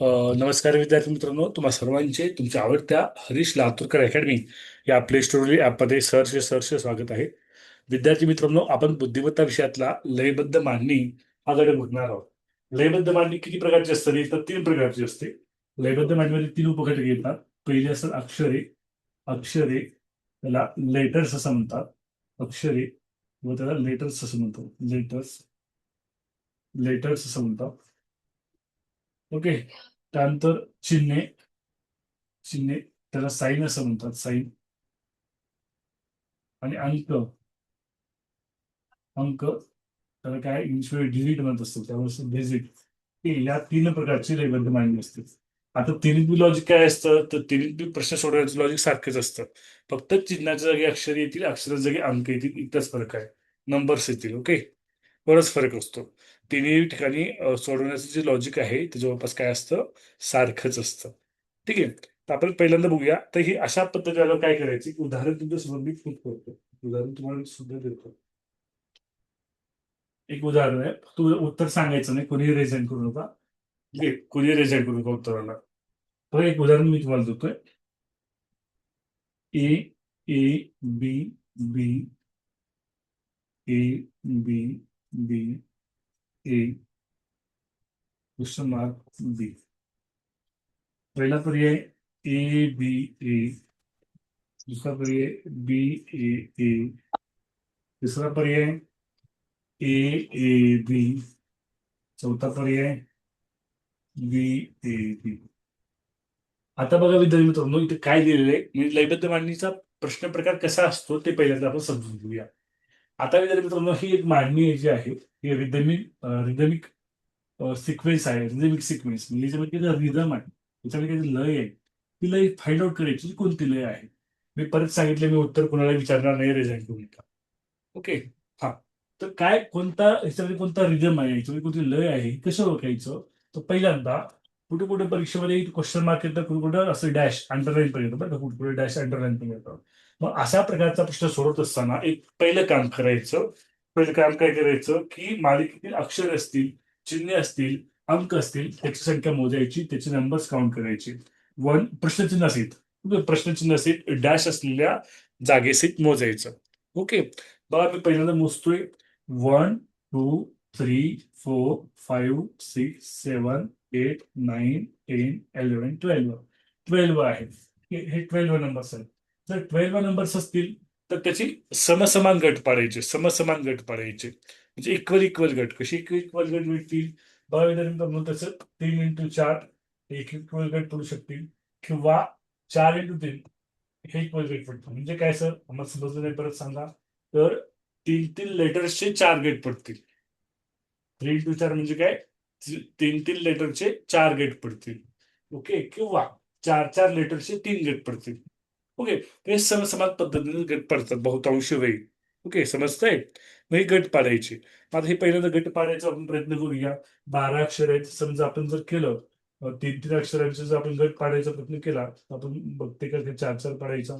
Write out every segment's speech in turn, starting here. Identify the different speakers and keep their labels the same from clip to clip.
Speaker 1: नमस्कार विद्यार्थी मित्रांनो, तुम्हा सर्वांचे तुमच्या आवडत्या हरीश लातूरकर अकॅडमी या प्ले स्टोर ॲपमध्ये सहर्ष स्वागत आहे. विद्यार्थी मित्रांनो, आपण बुद्धिमत्ता विषयातला लयबद्ध मांडणी हा धडा बघणार आहोत. लयबद्ध मांडणी किती प्रकारची असते? तर 3 प्रकारची असते. लयबद्ध मांडणीमध्ये 3 उपघटक येतात. पहिले असतात अक्षरे. अक्षरे त्याला लेटर्स असं म्हणतात. अक्षरे व त्याला लेटर्स असं म्हणतो. लेटर्स लेटर्स असं म्हणतात. ओके. त्यानंतर चिन्हे. चिन्हे त्याला साईन असं म्हणतात. साईन. आणि अंक. अंक त्याला काय इंग्लिशमध्ये डिजिट म्हणत असतो, त्यामुळे डिजिट. या 3 प्रकारची लयबद्ध मांडणी असते. आता तिन्ही लॉजिक काय असतं? तर तिन्ही प्रश्न सोडवण्याचं लॉजिक सारखेच असतं. फक्त चिन्हाच्या जागी अक्षर येतील, अक्षराच्या जागी अंक येतील, इतकाच फरक आहे. नंबर्स येतील. ओके. बरंच फरक असतो. तिन्ही ठिकाणी सोडवण्याचं जे लॉजिक आहे ते जवळपास काय असतं? सारखंच असतं. ठीक आहे. तर आपण पहिल्यांदा बघूया. तर ही अशा पद्धतीने काय करायची, उदाहरण तुमच्यासमोर मी खूप करतो. उदाहरण तुम्हाला सुद्धा देतो. एक उदाहरण आहे. तू उत्तर सांगायचं नाही, कोणी रेझेंट करू नका. ठीक आहे, कोणी रेझेंट करू नका उत्तराला. तर एक उदाहरण मी तुम्हाला देतोय. A A B B A B B A question mark B. पहिला पर्याय ए बी ए. दुसरा पर्याय बी ए ए. तिसरा पर्याय ए ए बी. चौथा पर्याय बी ए बी. आता बघा विद्यार्थी मित्रांनो, इथे काय दिलेलं आहे म्हणजे लयबद्ध मांडणीचा प्रश्न प्रकार कसा असतो ते पहिल्यांदा आपण समजून घेऊया. आता विद्यार्थी मित्रांनो, ही एक मांडणी जी आहे ही रिदमिक सिक्वेन्स आहे. रिदमिक सिक्वेन्स म्हणजे याच्यामध्ये रिदम आहे, त्याच्यामध्ये काही लय आहे. ती लय फाइंड आउट करायची की कोणती लय आहे. मी परत सांगितले, मी उत्तर कोणाला विचारणार नाही, रिझाईन करू नका. ओके. हा. तर काय कोणता ह्याच्यामध्ये कोणता रिदम आहे, ह्याच्यामध्ये कोणती लय आहे, हे कसं ओळखायचं? तर पहिल्यांदा कुठे कुठे परीक्षेमध्ये क्वेश्चन मार्क येतं, कुठे कुठे असं डॅश अंडरलाईन पण येतं बरं का, कुठे कुठे डॅश अंडरलाईन पण येतं. मग अशा प्रकारचा प्रश्न सोडवत असताना एक पहिलं काम करायचं. पहिलं काम काय करायचं की मालिकेतील अक्षर असतील, चिन्हे असतील, अंक असतील, त्याची संख्या मोजायची, त्याचे नंबर्स काउंट करायचे. प्रश्नचिन्ह असेल, प्रश्नचिन्ह असेल डॅश असलेल्या जागेसहित मोजायचं. ओके. बघा मी पहिल्यांदा मोजतोय. 1 2 3 4 5 6 7 8 9 10 11 12. 12 आहे. हे 12 नंबर्स आहेत. जर 12 नंबर्स असतील तर त्याची समसमान गट पाडायचे. समसमान गट पाडायचे म्हणजे इक्वल इक्वल गट. कशी इक्वल इक्वल गट भेटतील? बघा विद्यार्थी, म्हणून त्याचं 3 x 4 एक इक्वल गट पडू शकतील, किंवा 4 x 3 हे इक्वल गट पडतं. म्हणजे काय सर, आम्हाला समजलं नाही, परत सांगा. तर 3 3 लेटर्सचे 4 गेट पडतील. 3 x 4 म्हणजे काय? 3 3 लेटरचे 4 गेट पडतील. ओके. किंवा 4 4 लेटरचे 3 गेट पडतील. ओके. हे समसमान पद्धतीने गट पडतात बहुतांश वेळी. ओके, समजतंय? मग हे गट पाडायचे. आता हे पहिल्यांदा गट पाडायचा आपण प्रयत्न करूया. 12 अक्षर आहेत समजा, आपण जर केलं 3 3 अक्षरांचे जर आपण गट पाडायचा प्रयत्न केला तर आपण बघते का ते 4 4 पाडायचा.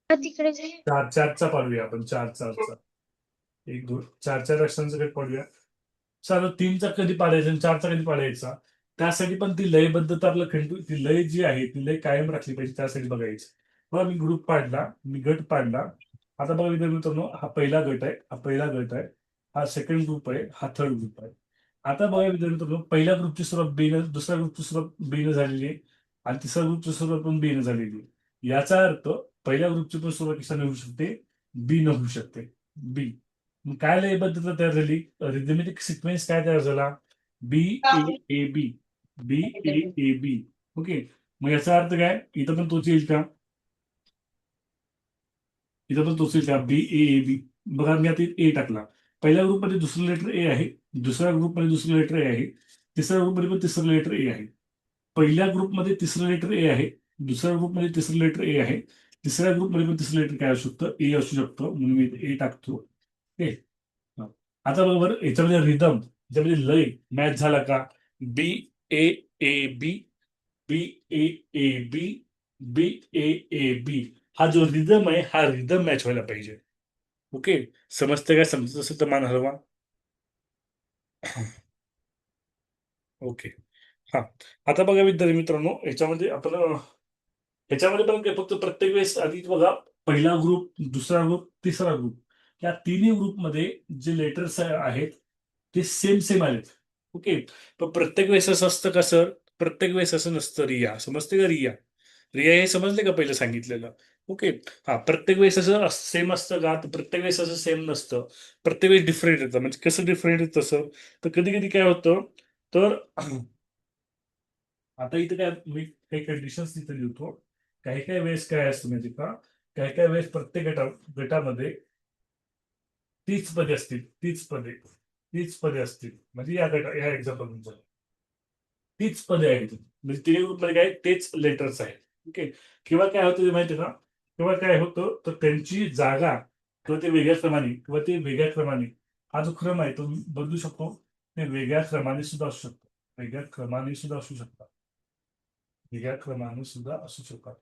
Speaker 2: तिकडे जे
Speaker 1: 4 4चा पाडूया आपण. 4 4चा 1 2 4 4 अक्षरांचा गट पाडूया. चालू 3चा कधी पाडायचा आणि 4चा कधी पाडायचा, त्यासाठी पण ती लयबद्धता आपलं खंडू, ती लय जी आहे ती लय कायम राखली पाहिजे, त्यासाठी बघायची. बघा मी ग्रुप पाडला, मी गट पाडला. आता बघा विद्यार्थी मित्रांनो, हा पहिला गट आहे, हा पहिला गट आहे, हा सेकंड ग्रुप आहे, हा थर्ड ग्रुप आहे. आता बघा विद्यार्थी मित्रांनो, पहिल्या ग्रुपची सुरुवात बेन, दुसऱ्या ग्रुपची सुरुवात बेन झालेली आहे, आणि तिसऱ्या ग्रुपची सुरुवात पण बेन झालेली आहे. याचा अर्थ पहिल्या ग्रुपची पण सुरुवात कशाने होऊ शकते? बी न होऊ शकते. बी. मग काय लयबद्धता तयार झाली? रिदमेटिक सिक्वेन्स काय तयार झाला? B A A B. B A A B. Okay. मग याचा अर्थ काय? इथं पण तोच येईल का? इथं पण तोच येईल का? बी ए ए बी. बघा मी आता ए टाकला. पहिल्या ग्रुपमध्ये दुसरं लेटर ए आहे, दुसऱ्या ग्रुपमध्ये दुसरं लेटर ए आहे, तिसऱ्या ग्रुपमध्ये पण तिसरं लेटर ए आहे. पहिल्या ग्रुपमध्ये तिसरं लेटर ए आहे, दुसऱ्या ग्रुपमध्ये तिसरं लेटर ए आहे, तिसऱ्या ग्रुपमध्ये पण तिसरं लेटर काय असू शकतं? ए असू शकतं, म्हणून मी ए टाकतो. ओके. आता बरोबर याच्यामध्ये रिदम, याच्यामध्ये लय मॅच झाला का? बी A A B. B A A B. B A A बी. हा जो रिदम आहे हा रिदम मॅच व्हायला पाहिजे. ओके. समजते काय? समजत असेल तर मान हलवा. ओके. हा, आता बघा विद्यार्थी मित्रांनो, ह्याच्यामध्ये पण काय फक्त प्रत्येक वेळेस आधी बघा, पहिला ग्रुप, दुसरा ग्रुप, तिसरा ग्रुप, या तिन्ही ग्रुपमध्ये जे लेटर्स आहेत ते सेम सेम आलेत. ओके. पण प्रत्येक वेळेस असं असतं का सर? प्रत्येक वेळेस असं नसतं. रिया समजते का? रिया, रिया हे समजले का पहिलं सांगितलेलं? ओके. हा, प्रत्येक वेळेस असं सेम असतं का? तर प्रत्येक वेळेस असं सेम नसतं. प्रत्येक वेळेस डिफरंट येतं. म्हणजे कसं डिफरंट येतं सर? तर कधी कधी काय होतं, तर आता इथं काय, मी काही कंडिशन्स तिथे लिहितो. काही काही वेळेस काय असतं माहिती का? काही काही वेळेस प्रत्येक गटामध्ये तीच पदे असतील. म्हणजे या एक्झाम्पल तीच पदे आहेत. म्हणजे तिन्ही ग्रुपमध्ये काय तेच लेटर्स आहेत. ओके. किंवा काय होतं ते माहिती का? किंवा काय होतं, तर त्यांची जागा किंवा ते वेगळ्या क्रमाने हा जो क्रम आहे तो बदलू शकतो. ते वेगळ्या क्रमाने सुद्धा असू शकतो. वेगळ्या क्रमाने सुद्धा असू शकतात. वेगळ्या क्रमाने सुद्धा असू शकतात.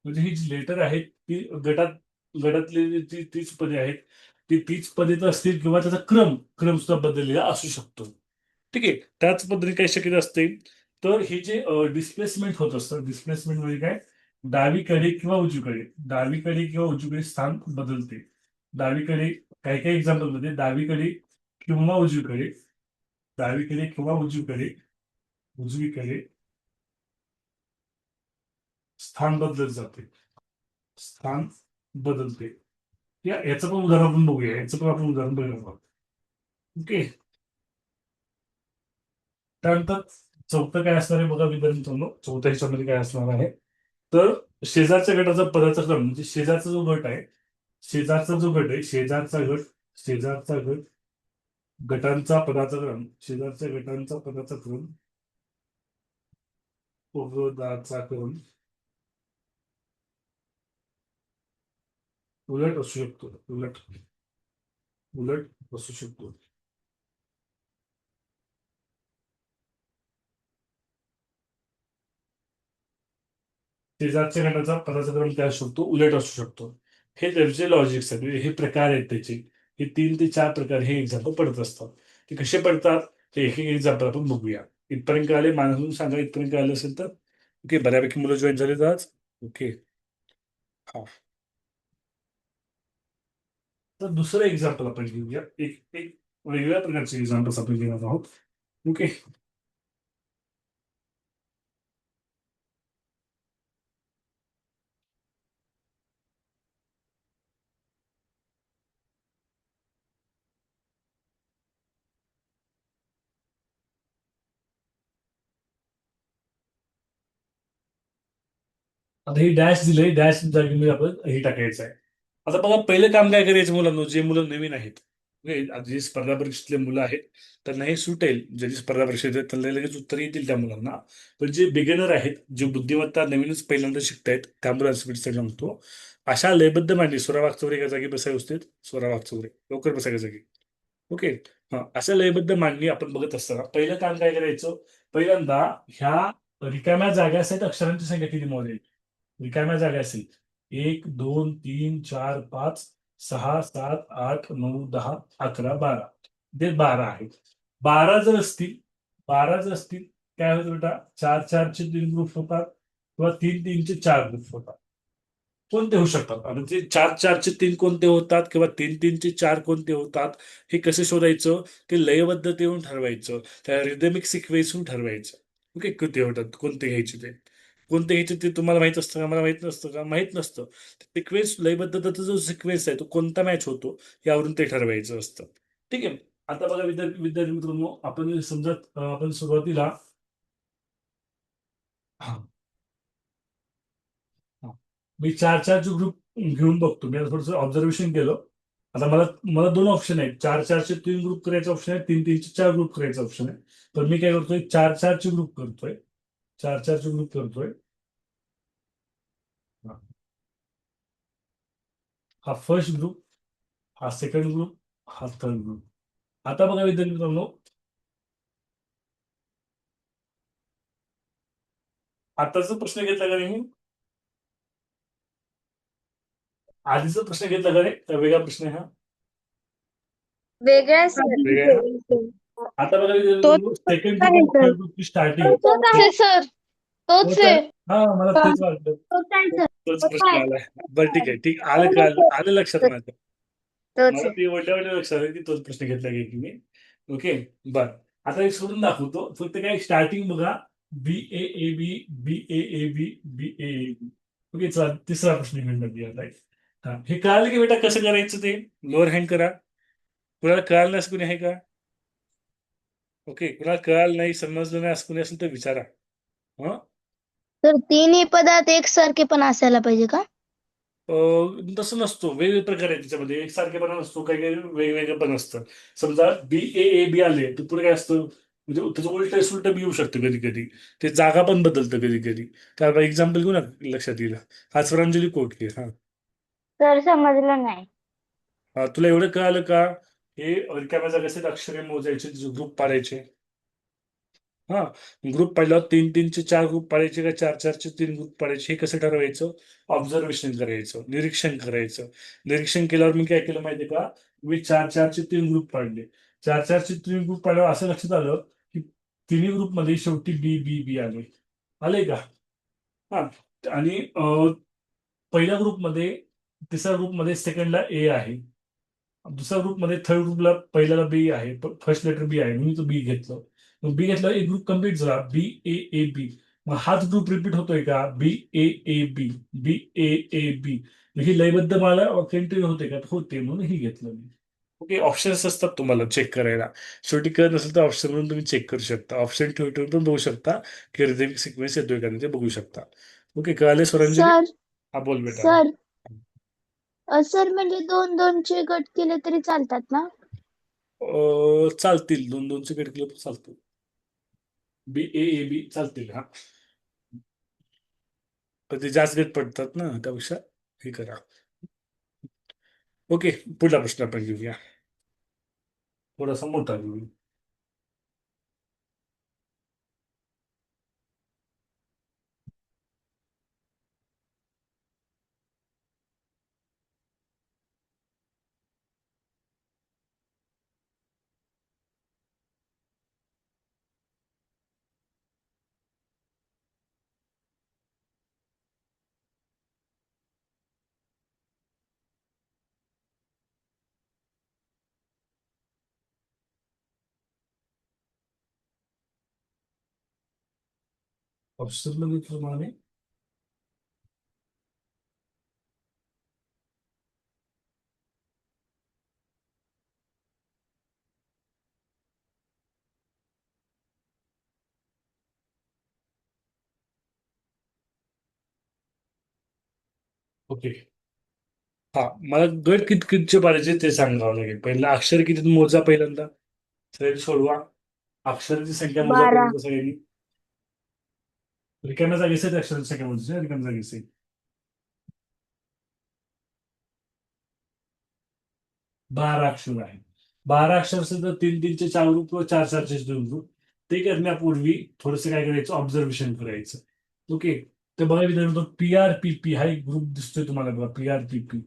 Speaker 1: म्हणजे ही जी लेटर आहेत ती गटातली तीच पदे आहेत. ती तीच पदे तर असतील किंवा त्याचा क्रम सुद्धा बदललेला असू शकतो. ठीक आहे. त्याच पद्धतीने काय शक्यता असते, तर हे जे डिस्प्लेसमेंट होत असतं, डिस्प्लेसमेंट म्हणजे काय? डावीकडे किंवा उजवीकडे स्थान बदलते. डावीकडे, काही काही एक्झाम्पल मध्ये किंवा उजवीकडे डावीकडे किंवा उजवीकडे स्थान बदलत जाते. स्थान बदलते. याचं पण उदाहरण आपण बघूया. याचं पण आपण उदाहरण बघूया. ओके. त्यानंतर चौथं काय असणार आहे बघा विद्यार्थी मित्रांनो, चौथ्या ह्याच्यामध्ये काय असणार आहे, तर शेजारच्या गटाचा पदाचा क्रम, म्हणजे शेजारचा जो गट आहे, शेजारचा गट गटांचा पदाचा क्रम पदाचा क्रम उलट असू शकतो. उलट असू शकतो. शेजारच्या गटाचा पदाचा क्रम काय असू शकतो? उलट असू शकतो. हे त्याचे लॉजिक्स आहेत. म्हणजे हे प्रकार आहेत त्याचे. हे 3 ते 4 प्रकार हे एक्झाम्पल पडत असतात. ते कसे पडतात ते एक एक एक्झाम्पल आपण बघूया. इथपर्यंत कळाले? मानून सांगा इथपर्यंत कळालं असेल तर. ओके. बऱ्यापैकी मुलं जॉईन झालेत आज. ओके. हा, तर दुसरं एक्झाम्पल आपण घेऊया. एक एक वेगळ्या प्रकारचे एक्झाम्पल्स आपण घेणार आहोत. ओके. आता ही डॅश दिलंय, डॅश जागी मी आपण हे टाकायचं आहे. आता बघा, पहिलं काम काय करायचं मुलांना, जे मुलं नवीन आहेत, ओके, आता जे स्पर्धा परीक्षेतले मुलं आहेत त्यांना हे सुटेल. ज्यांनी स्पर्धा परीक्षेत आहेत, त्यांना लगेच उत्तर येतील त्या मुलांना. पण जे बिगिनर आहेत, जे बुद्धिमत्ता नवीनच पहिल्यांदा शिकतायत, त्या मुलांसाठी सांगतो, अशा लयबद्ध मांडणी, स्वरा वागचौरे एका जागी बसाय असते. स्वरा वागचौरे लवकर बसायच्या जागी. ओके. हा, अशा लयबद्ध मांडणी आपण बघत असताना पहिलं काम काय करायचं? पहिल्यांदा ह्या रिकाम्या जागा आहेत, अक्षरांची संख्या किती मोजेल? रिकाम्या जागा असेल 1, 2, 3, 4, 5, 6, 7, 8, 9, 10, 11, 12. ते 12 आहेत. 12 जर असतील, 12 जर असतील, काय होतं बेटा? 4, 4 चे 3 ग्रुप होतात किंवा 3, 3 चे 4 ग्रुप होतात. कोणते होऊ शकतात? आणि ते 4, 4 चे 3 कोणते होतात किंवा 3, 3 चे 4 कोणते होतात, हे कसे शोधायचं? ते लयबद्धतेवरून ठरवायचं, त्या रिदमिक सिक्वेन्सवरून ठरवायचं. ओके. किती होतात, कोणते घ्यायचे ते, कोणते घ्यायचे ते तुम्हाला माहित असतं का? मला माहित नसतं का? माहित नसतं. सिक्वेन्स, लयबद्धतेचा जो सिक्वेन्स आहे तो कोणता मॅच होतो यावरून ते ठरवायचं असतं. ठीक आहे. आता बघा विद्यार्थी विद्यार्थी मित्रांनो, आपण समजा आपण सुरुवातीला, हा, हा. मी 4, 4 चे ग्रुप घेऊन बघतो. मी आता थोडंसं ऑब्झर्वेशन केलं. आता मला मला 2 ऑप्शन आहेत. 4, 4 चे 3 ग्रुप करायचे ऑप्शन आहे, 3, 3 चे 4 ग्रुप करायचे ऑप्शन आहे. तर मी काय करतोय? 4, 4 चे ग्रुप करतोय. 4, 4 चे ग्रुप करतोय. हा, हा फर्स्ट ग्रुप, हा सेकंड ग्रुप, हा थर्ड ग्रुप. आता बघा विद्यार्थी मित्रांनो, आताचा प्रश्न घेतला का मी? आधीचा प्रश्न घेतला का रे का वेगळा प्रश्न आहे हा?
Speaker 2: वेगळा सर.
Speaker 1: वेगळा आहे ना? आता बघा
Speaker 2: तोच
Speaker 1: सेकंड ग्रुप
Speaker 2: आहे
Speaker 1: आणि
Speaker 2: सर.
Speaker 1: थर्ड ग्रुपची स्टार्टिंग
Speaker 2: तोच आहे सर. तोच
Speaker 1: होत आहे.
Speaker 2: आहे.
Speaker 1: हा मला तेच वाटलं.
Speaker 2: तोच आहे सर.
Speaker 1: तोच
Speaker 2: तोच
Speaker 1: प्रश्न
Speaker 2: आहे.
Speaker 1: आलाय. बरं ठीक आहे ठीक आलं लक्षात माझ्या.
Speaker 2: तोच
Speaker 1: मला
Speaker 2: आहे.
Speaker 1: ते वाटल्या लक्षात आलं की तोच प्रश्न घेतला की मी. ओके. बर आता एक सोडून दाखवतो फक्त काय स्टार्टिंग बघा. बी A A B B A A B B A A B. Okay चला तिसरा प्रश्न घेऊन टाकूया राईट. हा हे कळालं की बेटा कसं करायचं ते लोअर हँड करा. कुणाला कळालं नाही असं कुणी आहे का? ओके कुणाला कळालं नाही समजलं नाही असं कुणी असेल तर विचारा. हा
Speaker 2: तर तिन्ही पदार्थ एकसारखे पण असायला पाहिजे का?
Speaker 1: तसं नसतो वेगवेगळे प्रकार आहे त्याच्यामध्ये एकसारखेपणा नसतो काही काही वेगवेगळं पण असतं. समजा बी ए ए बी आले तर पुढे काय असतं म्हणजे त्याचं उलट सुलट बी येऊ शकतं कधी कधी. ते जागा पण बदलतं कधी कधी. त्याला एक्झाम्पल घेऊ ना लक्षात येईल. हा स्वरांजली कोटके हा.
Speaker 2: सर समजलं नाही.
Speaker 1: तुला एवढं कळालं का? हे रिकाम्या जागेचे अक्षरे मोजायचे ग्रुप पाडायचे. हा ग्रुप पाडल्यावर तीन तीनचे चार ग्रुप पाडायचे का चार चारचे तीन ग्रुप पाडायचे हे कसं ठरवायचं? ऑब्झर्वेशन करायचं निरीक्षण करायचं. निरीक्षण केल्यावर मी काय केलं माहितीये का? मी चार चारचे तीन ग्रुप पाडले. चार चारचे तीन ग्रुप पाडल्यावर असं लक्षात आलं की तिन्ही ग्रुपमध्ये शेवटी बी बी बी आले. आले का? हा आणि पहिल्या ग्रुपमध्ये तिसऱ्या ग्रुपमध्ये सेकंडला ए आहे. दुसऱ्या ग्रुपमध्ये थर्ड ग्रुपला पहिल्याला बी आहे फर्स्ट लेटर बी आहे म्हणून तो बी घेतलं. मग बी घेतला एक ग्रुप कम्प्लीट झाला बी ए ए बी. मग हाच ग्रुप रिपीट होतोय का बी A A B B A A बी. ही लयबद्ध मला कंटिन्यू होते का होते म्हणून ही घेतलं मी. ओके ऑप्शन्स असतात तुम्हाला चेक करायला. शेवटी कळत नसेल तर ऑप्शन म्हणून तुम्ही चेक करू शकता ऑप्शन ठेवून ठेवून पण बघू शकता की रिझल्ट सिक्वेन्स येतोय का नाही ते बघू शकता. ओके कळाले स्वरांजली.
Speaker 2: सर.
Speaker 1: हा बोल बेटा हा.
Speaker 2: सर. सर म्हणजे दोन दोनचे गट केले तरी चालतात ना?
Speaker 1: चालतील दोन दोनचे गट केले तर चालतील. बी ए ए बी चालतील हा. पण ते जास्त गट पडतात ना त्यापेक्षा हे करा. ओके पुढला प्रश्न आपण घेऊया. थोडासा मोठा घेऊया. ऑप्शन मध्ये प्रमाणे ओके. हा मला गट किती कितीचे पाडायचे ते सांगावं लागेल पहिलं अक्षर किती मोजा पहिल्यांदा. सगळ्यांनी सोडवा. अक्षराची संख्या मोजा
Speaker 2: 12.
Speaker 1: पहिल्यांदा सगळ्यांनी. रिकाम्या जागेचे अक्षराची संख्या मोजायची रिकाम्या जागेचे. 12 अक्षर आहे. 12 अक्षर असेल तर तीन तीनचे चार ग्रुप किंवा चार चारचे दोन ग्रुप. ते करण्यापूर्वी थोडंसं काय करायचं ऑब्झर्वेशन करायचं. ओके. तर बघा मित्रांनो पी आर पी पी हा एक ग्रुप दिसतोय तुम्हाला बघा P R P P.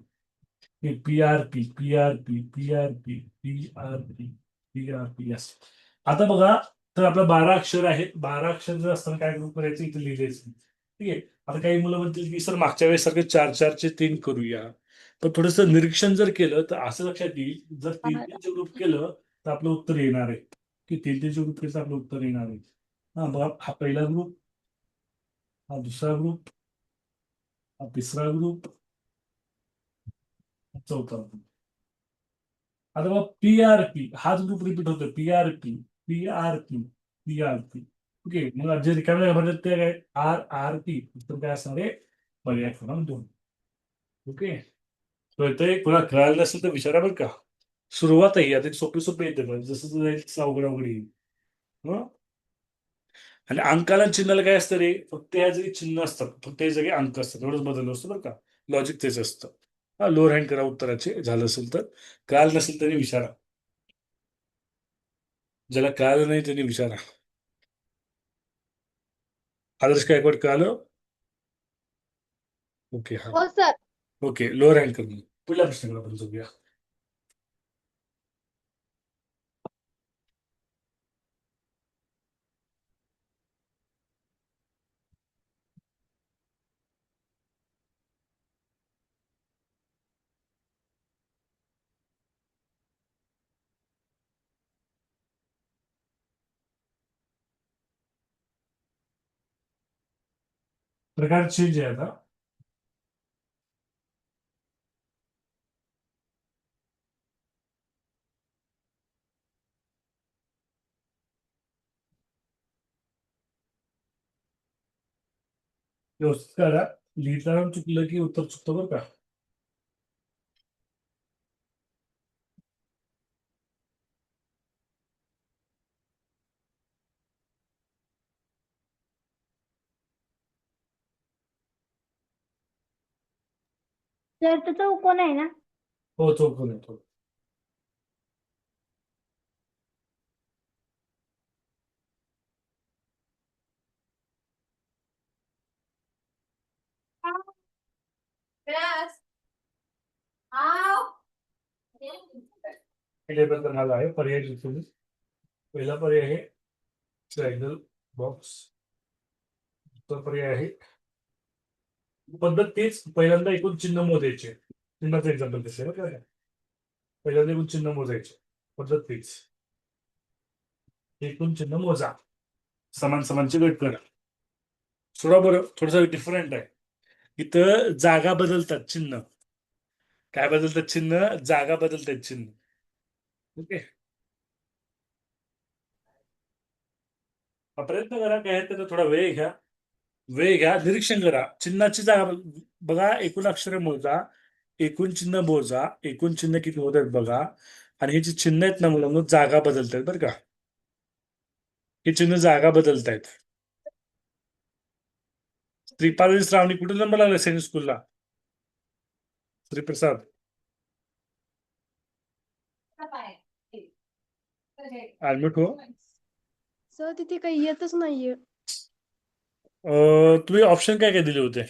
Speaker 1: P R P P R P P R P P R P P R P yes. आता बघा तर आपलं 12 अक्षर आहेत 12 अक्षर जर असताना काय ग्रुप करायचं इथे लिहिलेच नाही. ठीक आहे. आता काही मुलं म्हणतील की सर मागच्या वेळेस सारखे चार चारचे तीन करूया. पण थोडंसं निरीक्षण जर केलं तर असं लक्षात येईल जर तीन तीनचे ग्रुप केलं तर आपलं उत्तर येणार आहे. की तीन तीनचे ग्रुप केलं तर आपलं उत्तर येणार आहे. हा बघा हा पहिला ग्रुप. हा दुसरा ग्रुप. हा तिसरा ग्रुप. हा चौथा ग्रुप. आता बघा पी आर पी हाच ग्रुप रिपीट होतो P R P P R P P R P. Okay मग जे रिकाम्या भरतात ते काय आर आर पी उत्तर काय असणार आहे पर्याय क्रमांक 2. ओके. कळतंय कोणा कळालं नसेल तर विचारा बरं का. सुरुवात आहे आता सोपी सोपी येते पण जसं जसं जाईल तसं अवघड अवघड येईल. हं? आणि अंकाला आणि चिन्हाला काय असतं रे फक्त या जागी चिन्ह असतात फक्त या जागी अंक असतात एवढंच बदल असतो बरं का. लॉजिक तेच असतं. हा लोअर हँड करा उत्तराचे झालं असेल तर. कळालं नसेल तरी विचारा. ज्याला कळालं नाही त्यांनी विचारा. आदर्श गायकवाड कळालं. ओके हा.
Speaker 2: हो सर.
Speaker 1: ओके, लोअर हँड करून पुढल्या प्रश्नाकडे आपण जाऊया. प्रकार चेंज आहे आता. व्यवस्थित करा. लिहिताना चुकलं की उत्तर चुकतं बरं का.
Speaker 2: सर तो चौकोन आहे ना?
Speaker 1: हो, चौकून येतो. लेबल करणार आहे पर्याय लिहितो. पहिला पर्याय आहे ट्रायंगल बॉक्स. दुसरा पर्याय आहे पद्धत तेच, पहिल्यांदा एकूण चिन्ह मोजायचे. चिन्हाचं एक्झाम्पल दिसेल बरं का. पहिल्यांदा एकूण चिन्ह मोजायचे, पद्धत तीच. एकूण चिन्ह मोजा, समान समानचे गट करा. थोडा बरं थोडस डिफरंट आहे. इथं जागा बदलतात चिन्ह. काय बदलतात चिन्ह? जागा बदलतात चिन्ह. ओके, प्रयत्न करा, काय आहे त्याचा थोडा वेळ घ्या. वेळ घ्या, निरीक्षण करा, चिन्हाची जागा बघा, एकूण अक्षरे मोजा, एकूण चिन्ह मोजा, एकूण चिन्ह किती होत आहेत बघा. आणि हे जे चिन्ह आहेत ना मुलांना, जागा बदलत आहेत बरं का. हे चिन्ह जागा बदलतायत. श्रीपाद आणि श्रावणी कुठे नंबर लागला सैनिक स्कूलला? श्रीप्रसाद, ऍडमिट हो.
Speaker 3: सर तिथे काही येतच नाहीये.
Speaker 1: तुम्ही ऑप्शन काय काय दिले होते?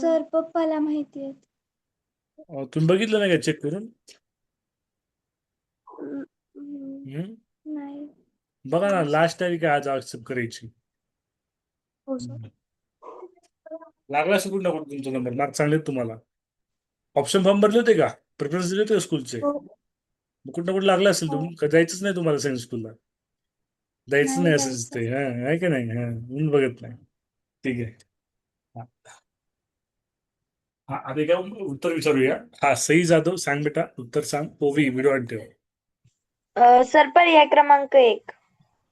Speaker 2: सर पप्पाला माहिती आहे.
Speaker 1: तुम्ही बघितलं नाही का चेक करून? हम्म?
Speaker 2: नाही.
Speaker 1: बघा ना, लास्ट तारीख आहे आज accept करायची.
Speaker 3: हो सर.
Speaker 1: लागला असेल कुठं ना कुठं तुमचा नंबर, मार्क चांगले आहेत तुम्हाला. ऑप्शन फॉर्म भरले होते का? प्रेफरन्स दिले होते स्कूलचे?
Speaker 2: हो.
Speaker 1: कुठं ना कुठं लागला असेल, तुम्ही जायचंच नाही तुम्हाला सायन्स स्कूलला. जायचं नाही असं दिसतंय, हा आहे का नाही? हा, म्हणून बघत नाही. ठीक आहे. हा, हा, आता काय उत्तर विचारूया. हा, सई जाधव, सांग बेटा उत्तर सांग. ओवी व्हिडिओ ऑन ठेव.
Speaker 2: सर पर्याय क्रमांक 1.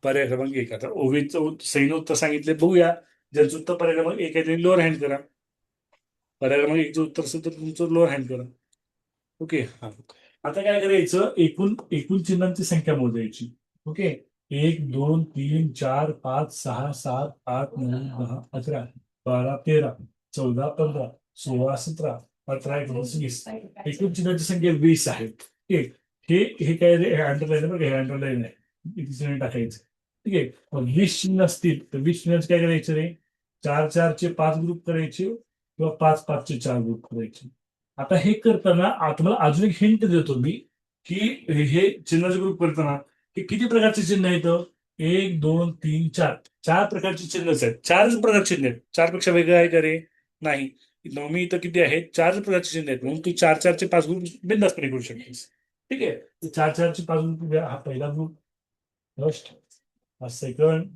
Speaker 1: पर्याय क्रमांक 1. आता ओवीचं सईनं उत्तर सांगितले, बघूया. ज्यांचं उत्तर पर्याय क्रमांक 1 आहे त्यांनी लोअर हँड करा. पर्याय क्रमांक 1चं उत्तर असेल तर तुमचं लोअर हँड करा. ओके, हा. आता काय करायचं, एकूण एकूण चिन्हांची संख्या मोजायची. ओके, 1 2 3 4 5 6 7 8 9 10 11 12 13 14 15 16 17 18 19 20. एकूण चिन्हाची संख्या 20 आहे. ओके, हे काय रे, अंडरलाईन बघा, हे अंडरलाईन आहे. इथे चिन्ह टाकायचं. ठीक आहे, मग 20 चिन्ह असतील तर 20 चिन्हाचे काय करायचं रे? 4 4 चे 5 ग्रुप करायचे किंवा 5 5 चे 4 ग्रुप करायचे. आता हे करताना तुम्हाला अजून एक हिंट देतो मी, की हे चिन्हाचे ग्रुप करताना की किती प्रकारचे चिन्ह आहेत? 1 2 3 4, 4 प्रकारचे चिन्हच आहेत. 4 प्रकारचे चिन्ह आहेत. 4 पेक्षा वेगळं आहे का रे? नाही. नवमी इथं किती आहेत? 4 प्रकारचे चिन्ह आहेत, म्हणून तू 4 4 चे 5 ग्रुप बिंदासपणे करू शकतेस. ठीक आहे, 4 4 चे 5 ग्रुप. हा पहिला ग्रुप, फर्स्ट, हा सेकंड,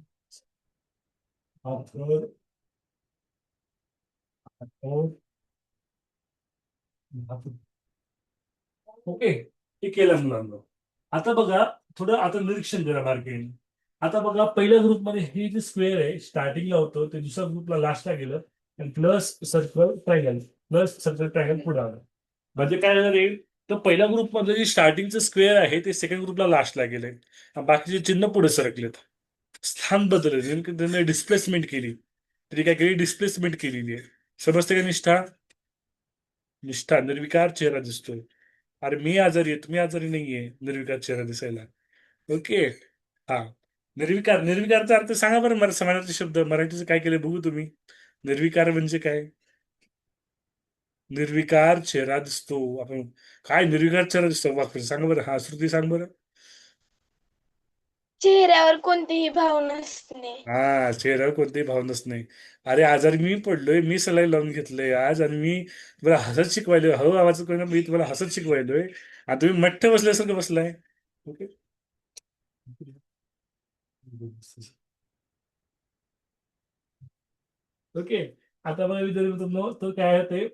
Speaker 1: हा थर्ड, हा फोर्थ. ओके, हे केलं मुलांना. आता बघा, थोडं आता निरीक्षण करा बारकाईने. आता बघा, पहिल्या ग्रुपमध्ये हे जे स्क्वेअर आहे स्टार्टिंगला होतं ते दुसऱ्या ग्रुपला लास्टला गेलं, आणि plus circle triangle, plus circle triangle पुढे आलं. म्हणजे काय झालं रे, तर पहिल्या ग्रुपमध्ये जे स्टार्टिंगचं स्क्वेअर आहे ते सेकंड ग्रुपला लास्टला गेले, बाकीचे चिन्ह पुढे सरकलेत. स्थान बदलले, नेमकं त्यांनी डिस्प्लेसमेंट केली. तरी काय केली? डिस्प्लेसमेंट केलेली आहे. समजते का निष्ठा? निष्ठा, निर्विकार चेहरा दिसतोय. अरे मी आजारी आहे, तुम्ही आजारी नाहीये निर्विकार चेहरा दिसायला. ओके, हा. निर्विकार, निर्विकारचा अर्थ सांगा बरं, मला समानार्थी शब्द मराठीचं काय केलं बघू तुम्ही. निर्विकार म्हणजे काय? निर्विकार चेहरा दिसतो. आपण काय निर्विकार चेहरा दिसतो वाक्य सांग बरं. हा श्रुती सांग बरं.
Speaker 4: चेहऱ्यावर कोणतेही भाव नसणे.
Speaker 1: हा चेहऱ्यावर कोणतेही भाव नसणे. अरे आजारी मी पडलोय, मी सलाईन लावून घेतलंय आज, आणि मी तुम्हाला हसत शिकवायलोय, हो आवाज करून मी तुम्हाला हसत शिकवायलोय, आणि तुम्ही मठ्ठ बसल्यासारखं बसलाय. ओके. ओके. आता बघा विद्यार्थी मित्रांनो, तर काय आहे ते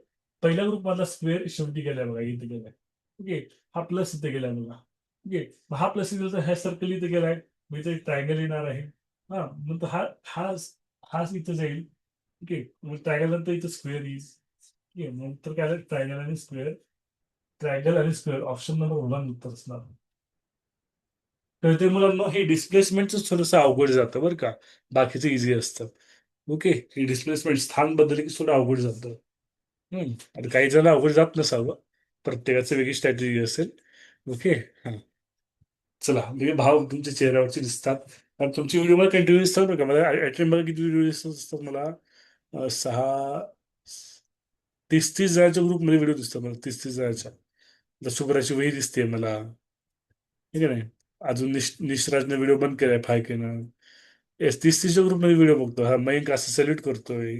Speaker 1: पहिल्या ग्रुप मधला स्क्वेअर शेवटी गेलाय बघा, इथे गेलाय. ओके. हा प्लस इथे गेलाय बघा. ओके. मग हा प्लस इथे हा सर्कल इथे गेलाय, मग इथे ट्रायंगल येणार आहे. हा नंतर हा हा हा इथं जाईल. ओके. मग ट्रायंगल नंतर इथं स्क्वेअर येईल. ओके. नंतर काय झालं, ट्रायंगल आणि स्क्वेअर, ट्रायंगल आणि स्क्वेअर, ऑप्शन नंबर 1 उत्तर असणार. तर ते मुलांना हे डिस्प्लेसमेंटच थोडंसं अवघड जातं बरं का, बाकीचं इझी असतं. ओके. हे डिस्प्लेसमेंट स्थान बदलले की थोडं अवघड जातं. आता काही जण अवघड जात नसावं, प्रत्येकाचं वेगळी स्ट्रॅटेजी असेल. ओके. हा. चला, म्हणजे भाव तुमच्या चेहऱ्यावरचे दिसतात, आणि तुमची व्हिडिओ मला कंटिन्यू दिसतात बरं का. मला ऍटलीस्ट मला किती व्हिडिओ दिसतात मला, 30 जणांच्या ग्रुपमध्ये व्हिडिओ दिसतात मला, 30 जणांच्या. आता शुभ्राची वही दिसते मला, ठीक आहे नाही. अजून निश्राजने व्हिडिओ बंद केलाय फायकेनं. 30 ग्रुपमध्ये व्हिडिओ बघतो. हा मयंक असं सल्यूट करतोय,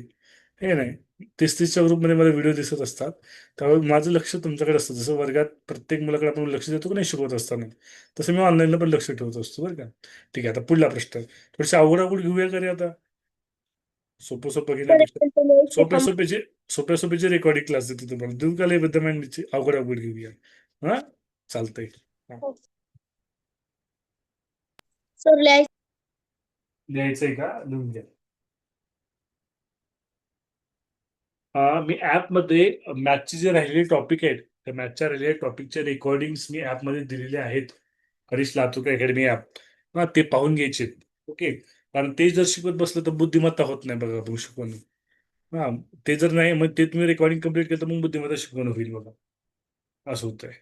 Speaker 1: हे नाही. 30 ग्रुपमध्ये मला व्हिडिओ दिसत असतात. त्यामुळे माझं लक्ष तुमच्याकडे असतं. जसं वर्गात प्रत्येक मुलाकडे आपण लक्ष देतो की नाही शिकवत असताना, तसं मी ऑनलाईनला पण लक्ष ठेवत असतो बरं का. ठीक आहे. आता पुढला प्रश्न, थोडीशी अवघड अवघड घेऊया का रे आता, सोपं सोपं घेण्यापेक्षा. सोप्या सोप्याचे सोप्या सोप्याचे रेकॉर्डिंग क्लास देतो तुम्हाला, देऊ का लय बद्दमांची अवघड अवघड घेऊया. हा चालतंय. हा.
Speaker 2: सर लिहायचं.
Speaker 1: लिहायचंय का, लिहून घ्या. मी ऍपमध्ये मॅथचे जे राहिलेले टॉपिक आहेत, त्या मॅथच्या राहिलेल्या टॉपिकच्या रेकॉर्डिंग्स मी ऍपमध्ये दिलेले आहेत. Harish Latur academy app. हा ते पाहून घ्यायचे. ओके. कारण ते जर शिकवत बसलं तर बुद्धिमत्ता होत नाही बघा तुम्ही शिकवणं. हा. ते जर नाही, मग ते तुम्ही रेकॉर्डिंग कम्प्लीट केलं तर मग बुद्धिमत्ता शिकवणं होईल बघा, असं होतंय.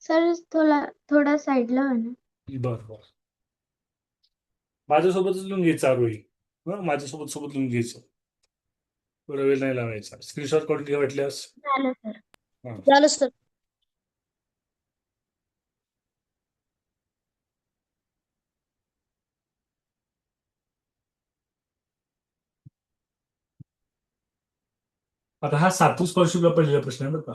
Speaker 2: सर थोडा साईडला म्हणा.
Speaker 1: बरं बरं. माझ्यासोबतच लिहून घ्यायचं आरोही. माझ्यासोबत सोबत लिहून घ्यायचं, थोडा वेळ नाही लावायचा. स्क्रीनशॉट काढून घ्या वाटल्यास.
Speaker 2: झालं सर.
Speaker 1: हा.
Speaker 2: झालं सर.
Speaker 1: आता हा 7 स्कॉलरशिपला पहिलेला प्रश्न आहे बरं का.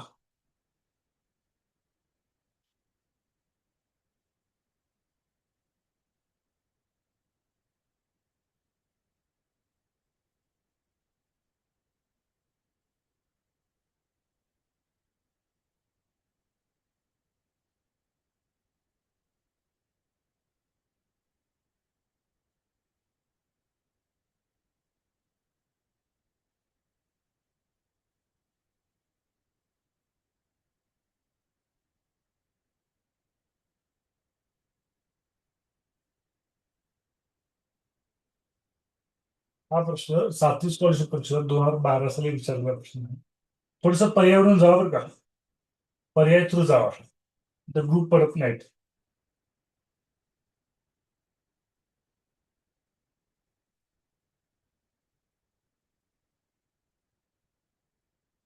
Speaker 1: हा प्रश्न 7 स्कॉलरशिप परीक्षा 2012 साली विचारलेला प्रश्न आहे. थोडस पर्यावरण जावा बरं का, पर्याय थ्रू जावा, तर ग्रुप पडत नाहीत.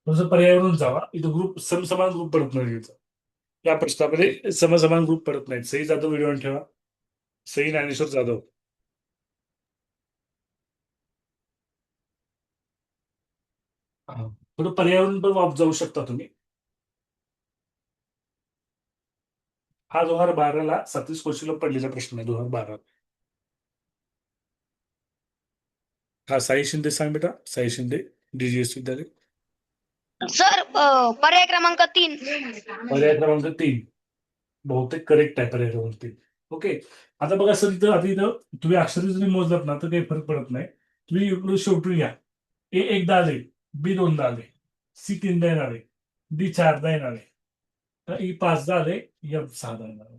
Speaker 1: थोडस पर्यावरण जावा, इथं ग्रुप समसमान ग्रुप पडत नाही इथं. या प्रश्नामध्ये समसमान ग्रुप पडत नाहीत. सई जाधव व्हिडिओ ऑन ठेवा, सई ज्ञानेश्वर जाधव. हा. थोडं पर्यावरण पण जाऊ शकता तुम्ही. हा 2012ला 37 क्वेश्चनला पडलेला प्रश्न आहे, 2012. हा साई शिंदे सांग बेटा, साई शिंदे, डीजीएस विद्यालय.
Speaker 4: सर पर्याय क्रमांक 3.
Speaker 1: पर्याय क्रमांक 3 बहुतेक करेक्ट आहे, पर्याय क्रमांक 3. ओके. आता बघा सर, इथं आता इथं तुम्ही अक्षर जरी मोजलात ना तर काही फरक पडत नाही. तुम्ही इकडून शेवटून घ्या. ए एकदा आले, बी दोनदा आले, सी तीनदा येणार आहे, डी चारदा येणार आहे, तर ई पाचदा आले, एफ 6दा येणार आहे.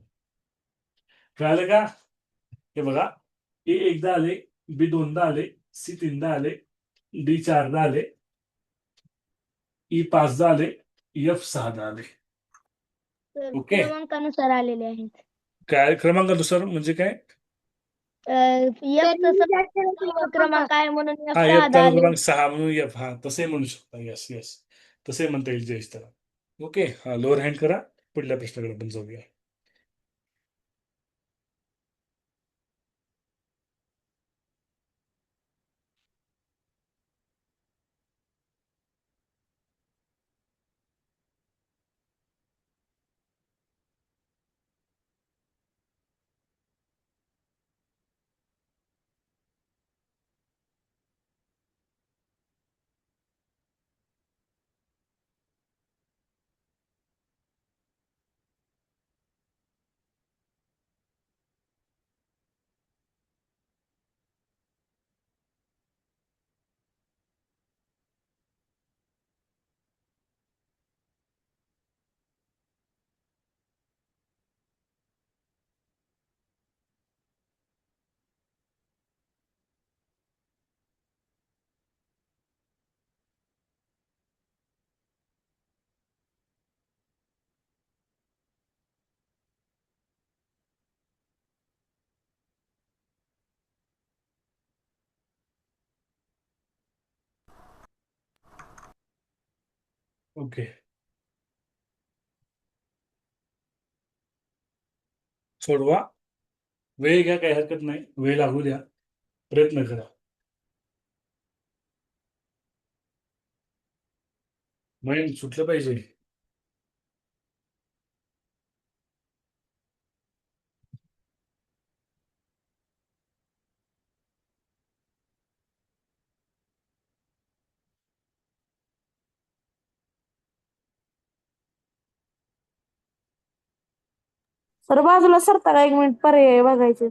Speaker 1: कळालं का? हे बघा, ए एकदा आले, बी दोनदा आले, सी तीनदा आले, डी चारदा आले, ई 5दा आले, एफ 6दा आले.
Speaker 2: Sir
Speaker 1: okay.
Speaker 2: क्रमांकानुसार आलेले आहेत.
Speaker 1: काय क्रमांकानुसार म्हणजे काय?
Speaker 2: F क्रमांक आहे म्हणून
Speaker 1: हा
Speaker 2: F6
Speaker 1: F
Speaker 2: आले.
Speaker 1: क्रमांक 6 म्हणून F, हा तसे म्हणू शकता. येस येस, तसे म्हणता येईल जयेश त्याला. ओके, हा लोअर हँड करा. पुढल्या प्रश्नाकडे आपण जाऊया. ओके, सोडवा. वेळ घ्या, काही हरकत नाही. वेळ लागू द्या, प्रयत्न करा. माइंड सुटलं पाहिजे.
Speaker 5: सर बाजूला सरता का 1 मिनिट, पर्याय बघायचे.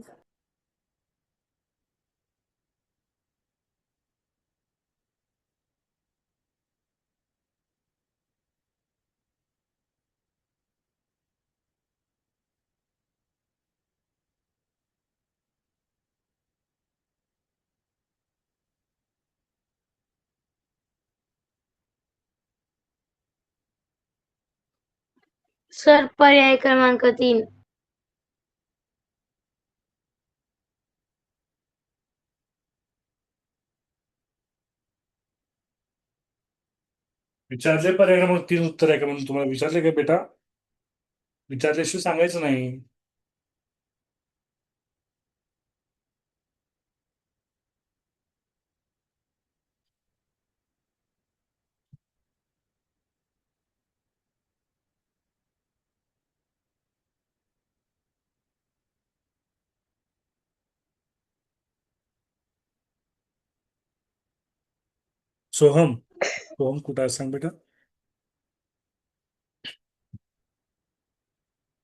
Speaker 2: सर पर्याय क्रमांक 3.
Speaker 1: विचारले पर्याय मग 3 उत्तर आहे का म्हणून तुम्हाला विचारले का बेटा? विचारल्याशिवाय सांगायचं नाही. सोहम, सोहम कुठं आहे सांग बेटा.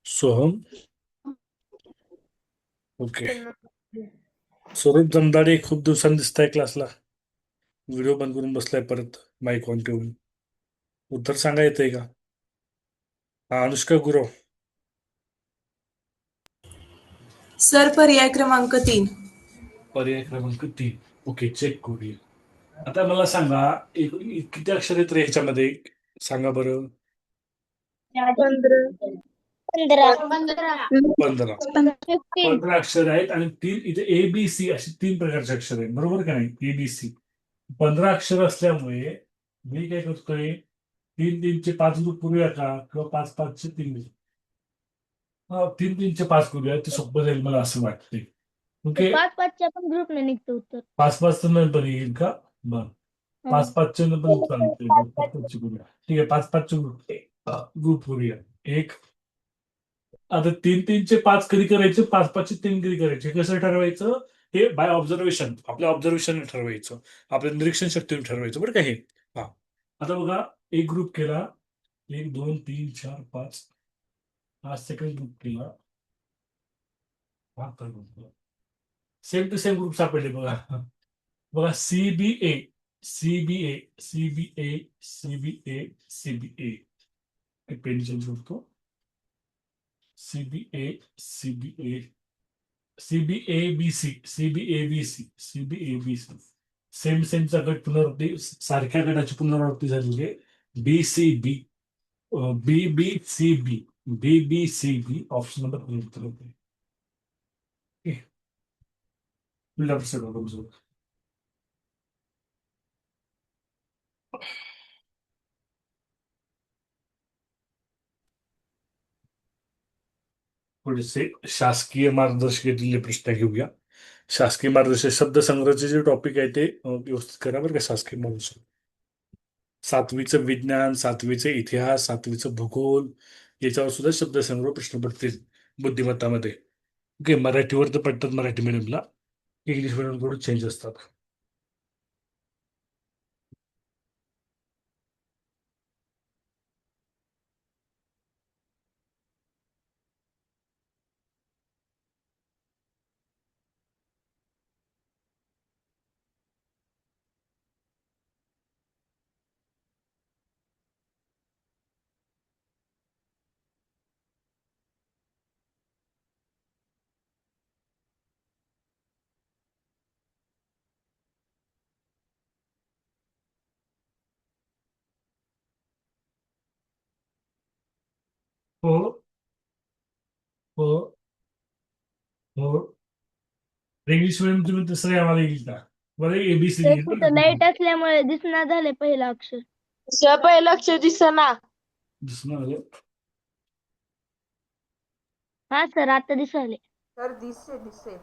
Speaker 1: सोहम. ओके. स्वरूप जमदाडे खूप दिवसांनी दिसताय क्लासला. व्हिडिओ बंद करून बसलाय परत माईक ऑन ठेवून. उत्तर सांगा येतंय का? हा, अनुष्का गुरव.
Speaker 6: सर पर्याय क्रमांक 3.
Speaker 1: पर्याय क्रमांक 3. ओके, चेक करूया. आता मला सांगा, किती अक्षर आहेत रे ह्याच्यामध्ये? सांगा बरं.
Speaker 2: 15.
Speaker 1: 15. 15 अक्षर आहेत आणि 3 इथे ABC अशी 3 प्रकारचे अक्षर आहेत, बरोबर का नाही? ABC 15 अक्षर असल्यामुळे मी काय करतोय, 3-3 चे 5 ग्रुप करूया का, किंवा 5-5 चे 3 ग्रुप? 3-3 चे 5 करूया, ते सोपं जाईल मला असं वाटतंय. ओके,
Speaker 2: 5-5च्या पण ग्रुपने निघतं उत्तर.
Speaker 1: 5-5 नंतर येईल का? बरं, 5-5 चे पण चालतंय. 5-5 चे करूया. ठीक आहे, 5-5 चे ग्रुप करूया. एक. आता 3-3 चे 5 कधी करायचे, 5-5 चे 3 कधी करायचे, कसं ठरवायचं? हे बाय ऑब्झर्वेशन, आपल्या ऑब्झर्वेशन ठरवायचं, आपल्या निरीक्षण शक्तीने ठरवायचं, बरं का हे. हा, आता बघा, एक ग्रुप केला, 1 2 3 4 5. हा सेकंड ग्रुप केला. हा third group. Same to same group सापडले बघा. बघा, CBA CBA CBA CBA CBA. एक पेन चेंज करतो. CBA CBA CBABC CBABC CBABC. Same सेमचा गट पुनरावृत्ती, सारख्या गटाची पुनरावृत्ती झालेली आहे. BCB BBCB BBCB option number 3 उत्तर होते. पुढला प्रश्न बघा तुमचं. थोडेसे शासकीय मार्गदर्शकातील प्रश्न घेऊया. शासकीय मार्गदर्शक शब्दसंग्रहाचे जे टॉपिक आहे ते व्यवस्थित करा बरं का. शासकीय मार्गदर्शक 7वीचं विज्ञान, 7वीचं इतिहास, 7वीचं भूगोल याच्यावर सुद्धा शब्दसंग्रह प्रश्न पडतील बुद्धिमत्तामध्ये. ओके, मराठीवर तर पडतात मराठी मिडियमला, इंग्लिश मिडियम थोडं चेंज असतात. हो हो हो. इंग्लिश मिडियम तुम्ही तसं आहे आम्हाला इंग्लिश का बरं
Speaker 2: ते
Speaker 1: एबीसी
Speaker 2: कुठं लाईट असल्यामुळे दिसना झाले पहिलं अक्षर.
Speaker 5: सर पहिलं लक्ष दिसना.
Speaker 1: दिसणार
Speaker 2: हा सर आता दिसाले.
Speaker 5: सर दिसे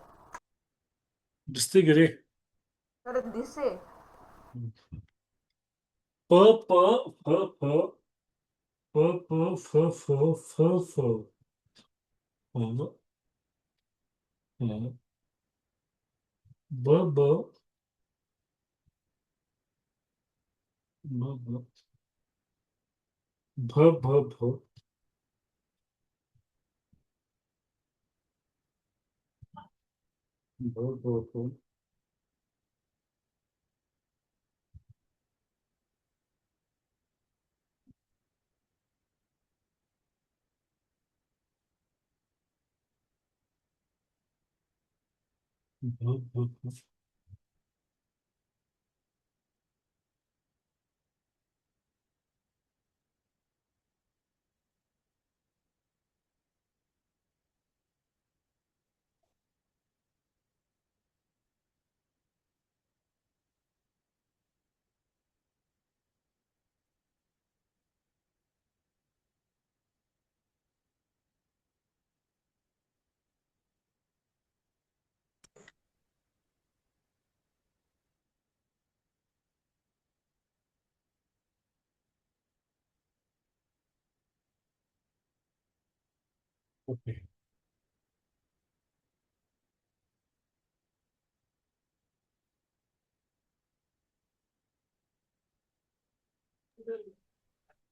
Speaker 1: दिसते की रे.
Speaker 5: सर दिसे.
Speaker 1: प प फ फ प प फ फ फ फ फ फ ब ब ब ब भ भ भ भ भ भ भ भ भ. ओके.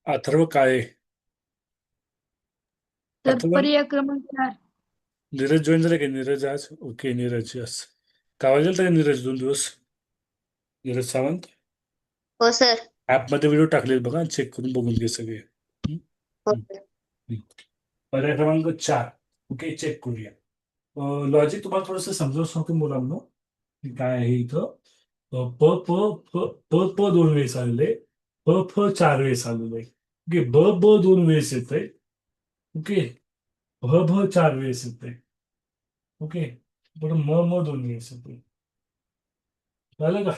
Speaker 1: अथर्व काळे.
Speaker 2: तर
Speaker 1: अथर्व.
Speaker 2: पर्याय क्रमांक 4.
Speaker 1: नीरज जॉईन झाले का नीरज आज? Okay Neeraj yes. गावाला गेलता का नीरज 2 दिवस? नीरज सावंत
Speaker 4: हो सर.
Speaker 1: ऍपमध्ये व्हिडिओ टाकले बघा, चेक करून बघून घे सगळे. हम्म?
Speaker 4: हो
Speaker 1: हम्म. हम्म. पर्याय क्रमांक 4. ओके चेक करूया. लॉजिक तुम्हाला थोडंसं समजावून सांगतो मुलांना की काय आहे इथं. प प प प प 2 वेळेस आलेले, प फ 4 वेळेस आलेले, ओके ब ब 2 वेळेस येतंय, ओके भ भ 4 वेळेस येतंय, ओके पण म म 2 वेळेस येतंय. कळलं का?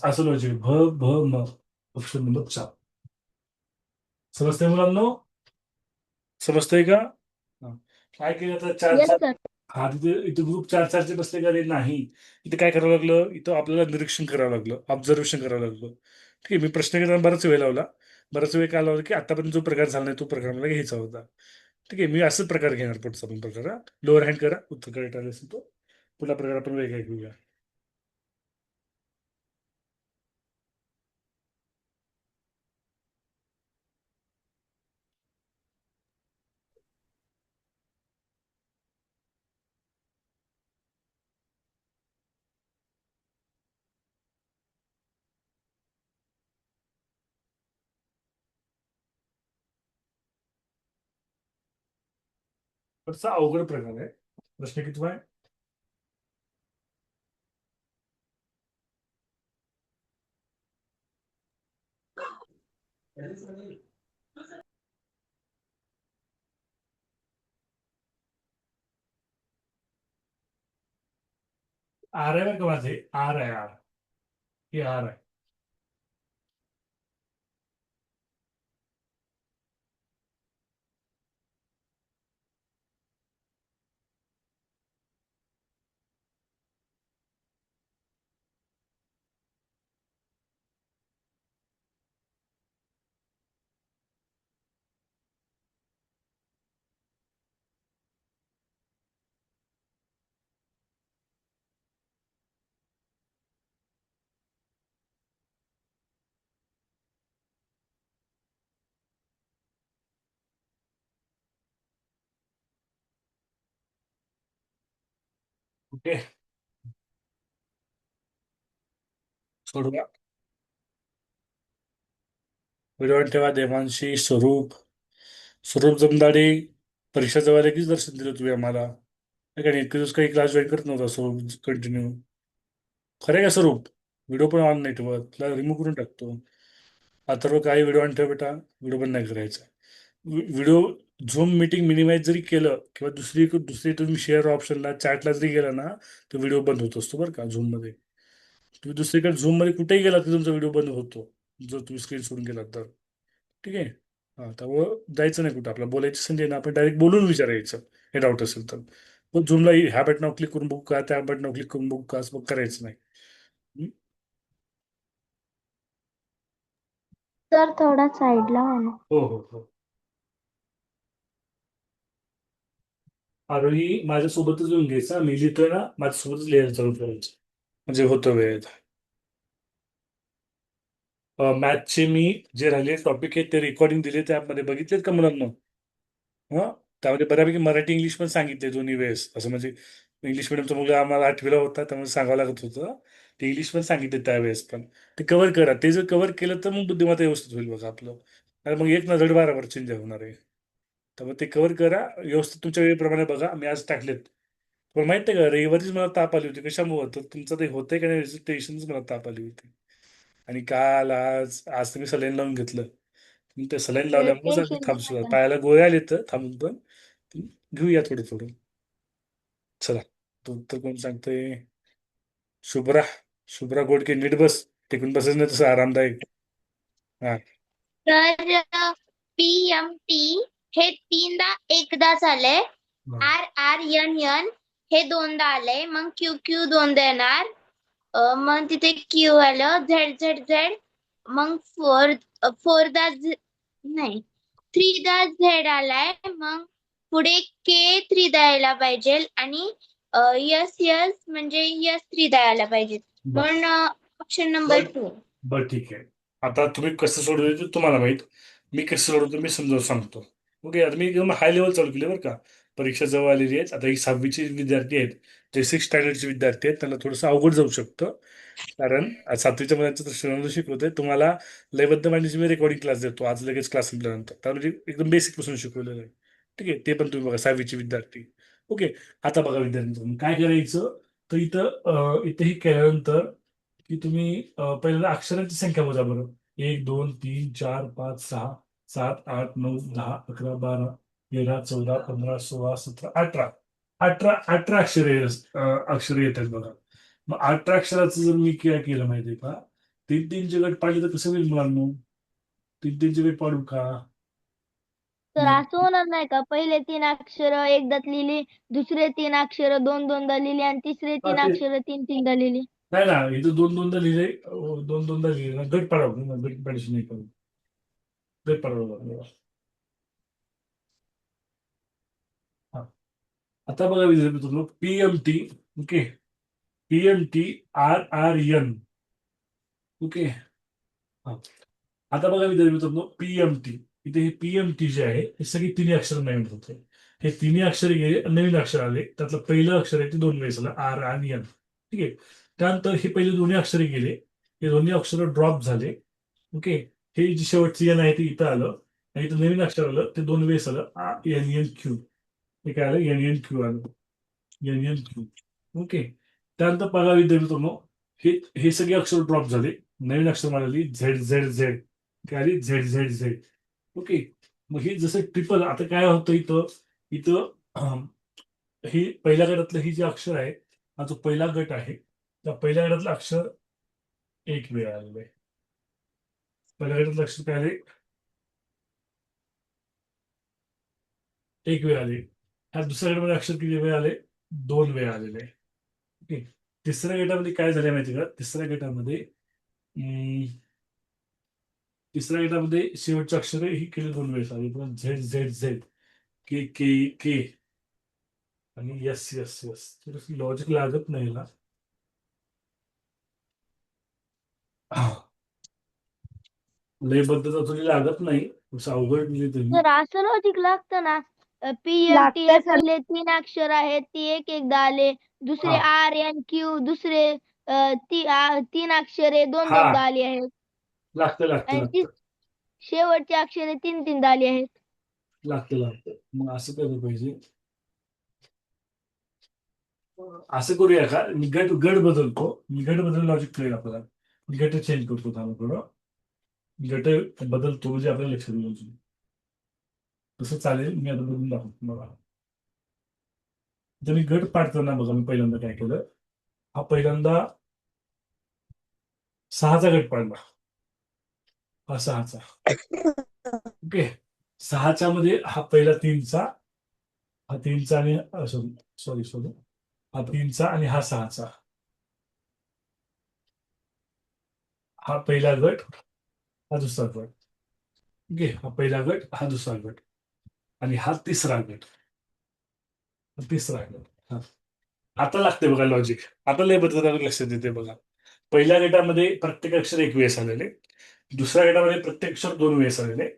Speaker 1: असं लॉजिक भ भ म. Option number 4. समजतंय मुलांना? समजतंय का? हा. काय केलं आता चार
Speaker 2: येस
Speaker 1: चार.
Speaker 2: सर.
Speaker 1: हा तिथे इथे ग्रुप 4-4चे बसले का रे? नाही. इथे काय करावं लागलं, इथं आपल्याला निरीक्षण करावं लागलं, ऑब्झर्वेशन करावं लागलं. ठीक आहे, मी प्रश्न घेताना बराच वेळ लावला. बराच वेळ काय लावला की आतापर्यंत जो प्रकार झाला नाही तो प्रकार मला घ्यायचा होता. ठीक आहे, मी असंच प्रकार घेणार पुढचा पण प्रकार. लोअर हँड करा, उत्तर करेक्ट आले असेल तो. पुढला प्रकार आपण वेगळा घेऊया. पुढचा अवघड प्रकार आहे. प्रश्न किती आहे? आर आहे बरं का माझे, आर आहे, आर. हे आर आहे. ओके, सोडवा. व्हिडिओ ठेवा. देवांशी, स्वरूप जमदाडे. परीक्षा जवळ आली कीच दर्शन दिलं तुम्ही आम्हाला. नाही का नाही, इतके दिवस काही क्लास जॉईन करत नव्हता स्वरूप कंटिन्यू. खरं का स्वरूप? व्हिडिओ पण ऑन नाही ठेवत, तुला रिमूव्ह करून टाकतो. अथर्व काही व्हिडिओ ऑन ठेव बेटा, व्हिडिओ पण नाही करायचा. व्हिडिओ झूम मीटिंग मिनिमाइज जरी केलं किंवा दुसरी तुम्ही शेअर ऑप्शनला चॅटला जरी गेला ना, तर व्हिडिओ बंद होत असतो बरं का झूममध्ये. तुम्ही दुसरीकडे झूममध्ये कुठेही गेला तर तुमचा व्हिडिओ बंद होतो, जर तुम्ही स्क्रीन सोडून गेलात तर. ठीक आहे. हां, त्यामुळं जायचं नाही कुठं, आपल्याला बोलायची संधी आहे ना, आपण डायरेक्ट बोलून विचारायचं हे डाऊट असेल तर. पण झूमला ह्या बटनावर क्लिक करून बघू का, त्या बटनावर क्लिक करून बघू का, असं मग करायचं नाही. हं?
Speaker 2: सर थोडा साईडला व्हा ना.
Speaker 1: हो हो हो. आरोही माझ्यासोबतच येऊन घ्यायचा, मी लिहितोय ना माझ्यासोबतच लिहायला चालू करायचं, म्हणजे होतं वेळेत. मॅथचे मी जे राहिले टॉपिक आहेत ते रेकॉर्डिंग दिले, त्यामध्ये बघितलेत का मुलांना? हां, त्यामध्ये बऱ्यापैकी मराठी इंग्लिश पण सांगितले दोन्ही वेळेस. असं म्हणजे इंग्लिश मिडियमचा मुलगा आम्हाला 8वीला होता, त्यामुळे सांगावं लागत होतं. ते इंग्लिश पण सांगितले त्यावेळेस पण. ते कव्हर करा. ते जर कव्हर केलं तर मग बुद्धिमत्ता व्यवस्थित होईल बघा आपलं. आणि मग एक ना धड बाराबर चेंज होणार आहे. त्यामुळे ते कव्हर करा व्यवस्थित, तुमच्या वेळेप्रमाणे बघा. मी आज टाकलेत. पण माहिती आहे का, रविवारीच मला ताप आली होती. कशामुळं? तर तुमचं ते होतंय का नाही रजिस्ट्रेशनच मला ताप आली होती. आणि काल आज आज तुम्ही सलाईन लावून घेतलं. मग ते सलाईन लावल्यामुळे जाते
Speaker 2: टेन्शन
Speaker 1: थांबसुद्धा.
Speaker 2: घेऊ नका.
Speaker 1: पायाला गोळे आले तर थांबून पण घेऊया थोडं थोडं. चला, तो तर कोण सांगतोय? शुभ्रा. शुभ्रा गोडके, नीट बस. टिकून बसच नाही तसं आरामदायक. हा.
Speaker 2: तर PMT हे तीनदा एकदा झालंय.
Speaker 1: हा.
Speaker 2: RRNN हे दोनदा आलंय. मग QQ दोनदा येणार. मग तिथे Q आलं, ZZZ, मग फोरदा नाही, थ्रीदा Z आलाय. मग पुढे K थ्रीदा यायला पाहिजे आणि S म्हणजे S थ्रीदा यायला पाहिजे.
Speaker 1: बर
Speaker 2: म्हणून ऑप्शन नंबर 2.
Speaker 1: बर ठीक आहे. आता तुम्ही कसं सोडवलं ते तुम्हाला माहित. मी कसं सोडवतो मी समजावून सांगतो. ओके, आता मी एकदम हाय लेवल चालू केलं बरं का. परीक्षा जवळ आलेली आहेत. आता ही 6वीचे विद्यार्थी आहेत, जे 6 स्टँडर्डचे विद्यार्थी आहेत, त्यांना थोडंसं अवघड जाऊ शकतं. कारण 7वीच्या मुलांचं तर शिकवतोय तुम्हाला. लयबद्ध मांडणीची मी रेकॉर्डिंग क्लास देतो आज लगेच क्लास संपल्यानंतर. त्या म्हणजे एकदम बेसिक पासून शिकवलेलं आहे. ठीक आहे, ते पण तुम्ही बघा 6वीचे विद्यार्थी. ओके, आता बघा विद्यार्थी काय करायचं. तर इथेही केल्यानंतर की तुम्ही पहिल्यांदा अक्षरांची संख्या मोजा बरं. 1 2 3 4 5 6 7 8 9 10 11 12 13 14 15 16 17 18 18 अक्षरे येतात बघा. मग 18 अक्षराचं जर मी काय केलं माहितीये का, 3-3चे गट पाडले तर कसं होईल मुलांना? 3-3चे गट पाडू का?
Speaker 2: तर असं होणार नाही का, पहिले 3 अक्षर एकदाच लिहिली, दुसरे 3 अक्षर दोनदा लिहिली आणि तिसरे 3
Speaker 1: ते
Speaker 2: अक्षर तीनदा लिहिली.
Speaker 1: नाही ना, इथं दोनदा लिहिले, दोनदा लिहिले ना, गट पाडावं ना, गट पाडायची नाही करू. गट पाडावं लागलं. हा. आता बघा विद्यार्थी मित्रांनो, PMT. Okay, PMT RRN. Okay. हा. आता बघा विद्यार्थी मित्रांनो, PMT. इथे हे PMT जे आहे हे सगळी तिन्ही अक्षर नवीन होते. हे तिन्ही अक्षर गेले, नवीन अक्षर आले. त्यातलं पहिलं अक्षर आहे ते 2 वेळेस आलं, R आणि N. ठीक आहे. त्यानंतर हे पहिले दोन्ही अक्षरे गेले, हे दोन्ही अक्षर ड्रॉप झाले. ओके, हे जे शेवटचं N आहे ते इथं आलं आणि इथं नवीन अक्षर आलं ते 2 वेळेस आलं, NNQ. हे काय आलं? NNQ आलं. NNQ. ओके. त्यानंतर बघा विद्यार्थी मित्रांनो, हे सगळे अक्षर ड्रॉप झाले. नवीन अक्षर मिळाली ZZZ. काय आली? ZZZ. ओके. मग हे जसं ट्रिपल, आता काय होतं इथं इथं हे पहिल्या गटातलं ही जे अक्षर आहे, हा जो पहिला गट आहे त्या पहिल्या गटातलं अक्षर एक वेळ आलेलं आहे. पहिल्या गटातलं अक्षर काय आले? एक वेळ आले. ह्या दुसऱ्या गटामध्ये अक्षर किती वेळ आले? 2 वेळ आलेले आहे. ओके. तिसऱ्या गटामध्ये काय झालं माहिती का? तिसऱ्या गटामध्ये शेवटचे अक्षर ही केले 2 वेळेस आले. झेड झेड झेड, के के के आणि यस यस यस. लॉजिक लागत नाही ना. लयबद्धता थोडी लागत नाही. असं अवघड दिली तुम्ही.
Speaker 2: सर असं लॉजिक लागतं ना. पी एल टी
Speaker 5: लागतंय सर.
Speaker 2: पहिले 3 अक्षर आहेत ती एक एकदा आले. दुसरे
Speaker 1: हा.
Speaker 2: आर एन क्यू दुसरे 3 अक्षरे 2
Speaker 1: हा.
Speaker 2: दोनदा आली आहेत.
Speaker 1: लागतं
Speaker 2: आणि
Speaker 1: लागतं
Speaker 2: शेवटची अक्षरे 3 आली आहेत.
Speaker 1: लागतं. मग असं केलं पाहिजे. असं करूया का? मी गट गट बदलतो. मी गट बदल लॉजिक कळेल आपल्याला. मी गट चेंज करतो थांबा थोडं. गट बदलतो म्हणजे आपल्याला लक्षात येईल. तसं चालेल. मी आता बदलून दाखवतो बघा. तर मी गट पाडताना बघा मी पहिल्यांदा काय केलं. हा पहिल्यांदा 6चा गट पाडला. हा 6चा. ओके. 6च्या मध्ये हा पहिला 3चा, हा 3चा आणि सॉरी हा 3चा आणि हा 6चा. हा पहिला गट, हा दुसरा गट. ओके. हा पहिला गट, हा दुसरा गट आणि हा तिसरा गट. हा. आता लागते बघा लॉजिक. आता लय बदल लक्षात येते बघा. पहिल्या गटामध्ये प्रत्येक अक्षर एक वेळेस आलेले. दुसऱ्या गटामध्ये प्रत्येक अक्षर 2 वेळेस आलेले.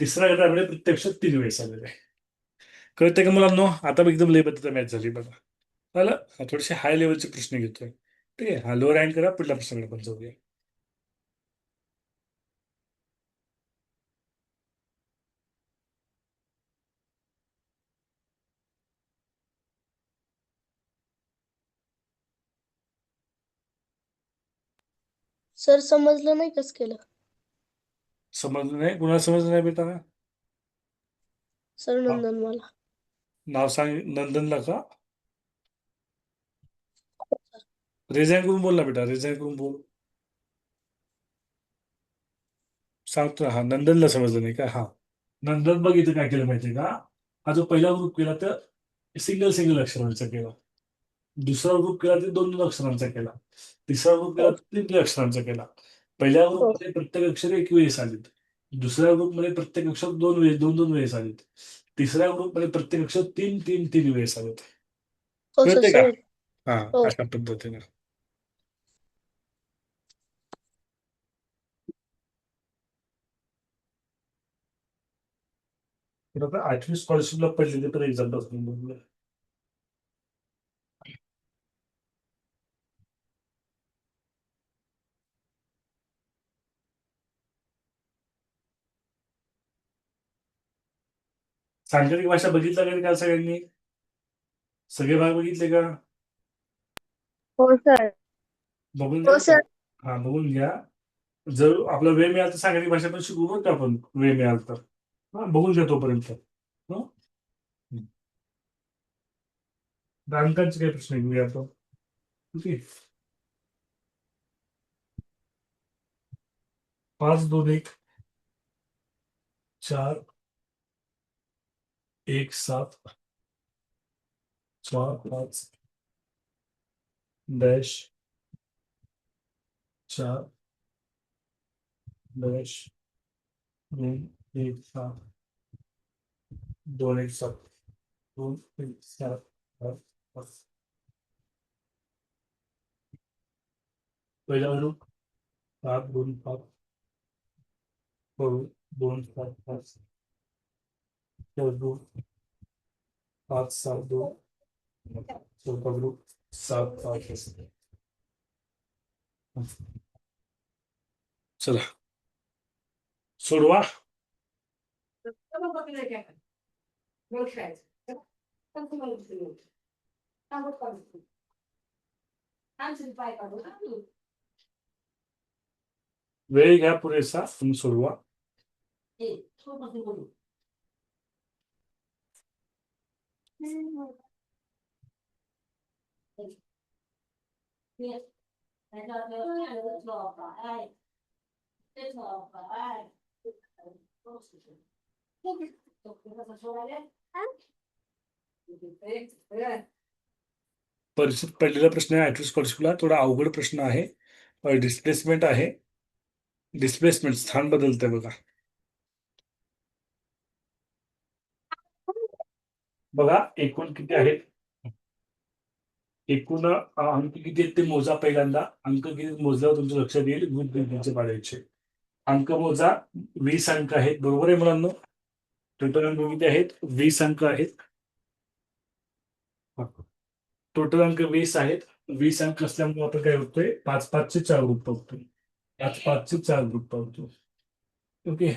Speaker 1: तिसऱ्या गटामध्ये प्रत्येक अक्षर 3 वेळेस आलेले. कळतंय का मुलांनो? आता एकदम लय बदल मॅच झाली बघा. झालं? थोडेसे हाय लेवलचे प्रश्न घेतोय. ठीक आहे. हा लोअर हँड करा. पुढल्या प्रश्नाकडे पण जाऊया.
Speaker 3: सर समजलं नाही कसं केलं?
Speaker 1: समजलं नाही? कुणाला समजलं नाही बेटा?
Speaker 3: सर नंदन मला.
Speaker 1: नाव सांग. नंदनला का? रेझाईन करून बोल ना बेटा. रेझाईन करून बोल. सांगतो. हा नंदनला समजलं नाही का? हा. नंदन बघ इथं काय केलं माहितीये का? हा जो पहिला ग्रुप केला तर सिंगल अक्षरांचा केला. दुसरा ग्रुप केला तर 2 अक्षरांचा केला. तिसरा ग्रुप केला तर 3 अक्षरांचा केला. पहिल्या ग्रुपमध्ये प्रत्येक अक्षर एक वेळेस आलीत. दुसऱ्या ग्रुपमध्ये प्रत्येक अक्षर 2 वेळेस आलीत. तिसऱ्या ग्रुपमध्ये प्रत्येक अक्षर 3 वेळेस आलीत.
Speaker 3: हो सर
Speaker 1: कळते का?
Speaker 3: समज.
Speaker 1: हा.
Speaker 3: हो.
Speaker 1: अशा पद्धतीने. पण आता 8वी स्कॉलरशिपला पडलेले तर एक्झाम बघूया. सांकेतिक भाषा बघितला का काल सगळ्यांनी? सगळे भाग बघितले का?
Speaker 5: हो सर.
Speaker 1: बघून
Speaker 3: हो
Speaker 1: घ्या.
Speaker 3: सर.
Speaker 1: हा बघून घ्या. जर आपला वेळ मिळाला तर सांकेतिक भाषा पण शिकू बरं का आपण. वेळ मिळाला तर. हा बघून घ्या तोपर्यंत. अंकांचे काही प्रश्न घेऊया आपण. ओके. 5 2 1 4 1 7 4 5 dash 4 dash 2 1 7 2 1 7 2 1 7 8 5. पहिला ग्रुप 7 2 5 2 7 5 2 5 7 2 चौथा ग्रुप 7 5. चला सोडवा. वेळ घ्या पुरेसा. तुम्ही सोडवा. परिचित पडलेला प्रश्न आहे ऍट्रोस्कॉलरशिपला. थोडा अवघड प्रश्न आहे. डिस्प्लेसमेंट आहे. डिस्प्लेसमेंट स्थान बदलतंय बघा. बघा एकूण किती आहेत, एकूण अंक किती आहेत ते मोजा. पहिल्यांदा अंक किती मोजल्यावर तुमच्या लक्षात येईल ग्रुप बी पाडायचे. अंक मोजा. 20 अंक आहेत. बरोबर आहे मुलांना. टोटल अंक किती आहेत? 20 अंक आहेत. टोटल अंक 20 आहेत. 20 अंक असल्यामुळे आपण काय होतोय, 5-5 चे 4 ग्रुप पावतो. 5-5 चे 4 ग्रुप पावतो. ओके,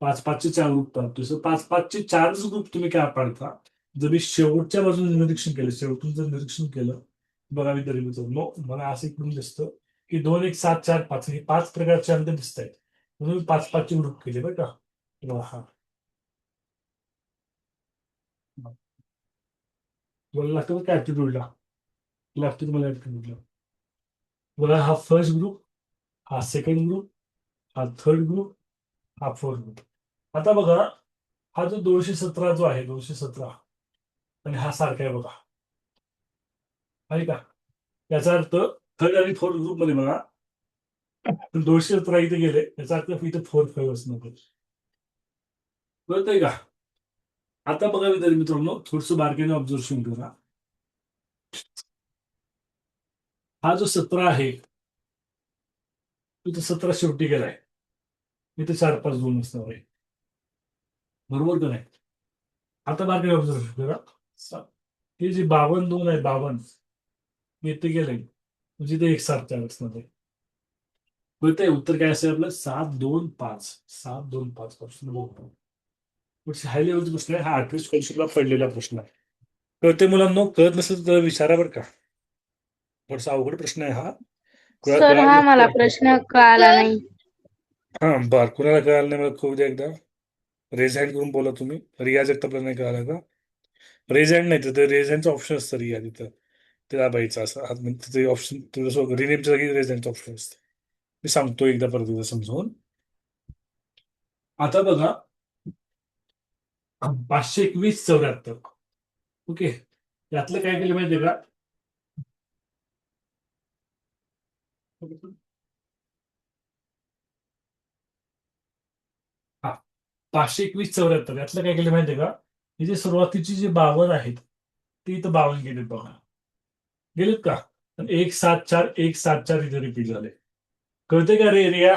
Speaker 1: 5-5 चे 4 ग्रुप पावतो. सो 5-5 चे 4च ग्रुप तुम्ही काय पाडता. जर मी शेवटच्या बाजूने निरीक्षण केलं, शेवटून जर निरीक्षण केलं, बघा विद्यार्थी मित्रांनो, मला असं इकडून दिसतं की 2, 1, 7, 4, 5 हे 5 प्रकारचे अंक दिसत आहेत. म्हणून मी 5-5 चे ग्रुप केले बरं का. हा मला लागतं का ऍप्टिट्यूडला, लागतं तुम्हाला ऍप्टिट्यूडला. बघा हा फर्स्ट ग्रुप, हा सेकंड ग्रुप, हा थर्ड ग्रुप, हा फोर्थ ग्रुप. आता बघा हा जो 217 जो आहे, 217 आणि हा सारखा आहे बघा, आहे का. याचा अर्थ थर्ड आणि फोर्थ ग्रुप मध्ये बघा 217 इथे गेले, याचा अर्थ इथे 4-5 असणार. कळतंय का. आता बघा विद्यार्थी मित्रांनो, थोडस बारकाईने ऑब्झर्वेशन करा. हा जो 17 आहे, इथे 17 शेवटी गेलाय, इथे 4-5-2 असणार आहे. बरोबर का नाही. आता बारकाईने ऑब्झर्वेशन करा. हे जे 52-2 आहे, 52 इथे गेलंय, म्हणजे इथे 1-7-4 असणार आहे. कळतंय. उत्तर काय असेल आपलं? 7-2-5. 7-2-5 पासून बघतो. हाय लेवलचा प्रश्न आहे हा. 8वी स्कॉलरशिपला पडलेला प्रश्न आहे. कळते मुलांना. कळत नसेल तर विचारा बरं का. थोडासा अवघड प्रश्न आहे हा.
Speaker 5: सर हा मला प्रश्न कळाला नाही.
Speaker 1: हा बर, कुणाला कळालं नाही मला कळू द्या एकदा. रेज हँड करून बोला तुम्ही. रिया जगतापला नाही कळाला का? रेज हँड नाही, तर रेज हँडचं ऑप्शन असतं रिया तिथं, ते दाबायचं असं. तिथे ऑप्शन तुझं रिनेमच्या जागी रेज हँडचं ऑप्शन असतं. मी सांगतो एकदा परत एकदा समजावून. आता बघा 521-74. ओके, यातलं काय केलं माहितीये का. हा 521-74 यातलं काय केलं माहितीये का. हे जे सुरुवातीची जी 52 आहेत ती इथं 52 गेलेत बघा. गेलेत का. 1-7-4 इथे रिपीट झाले. कळते का रे रिया.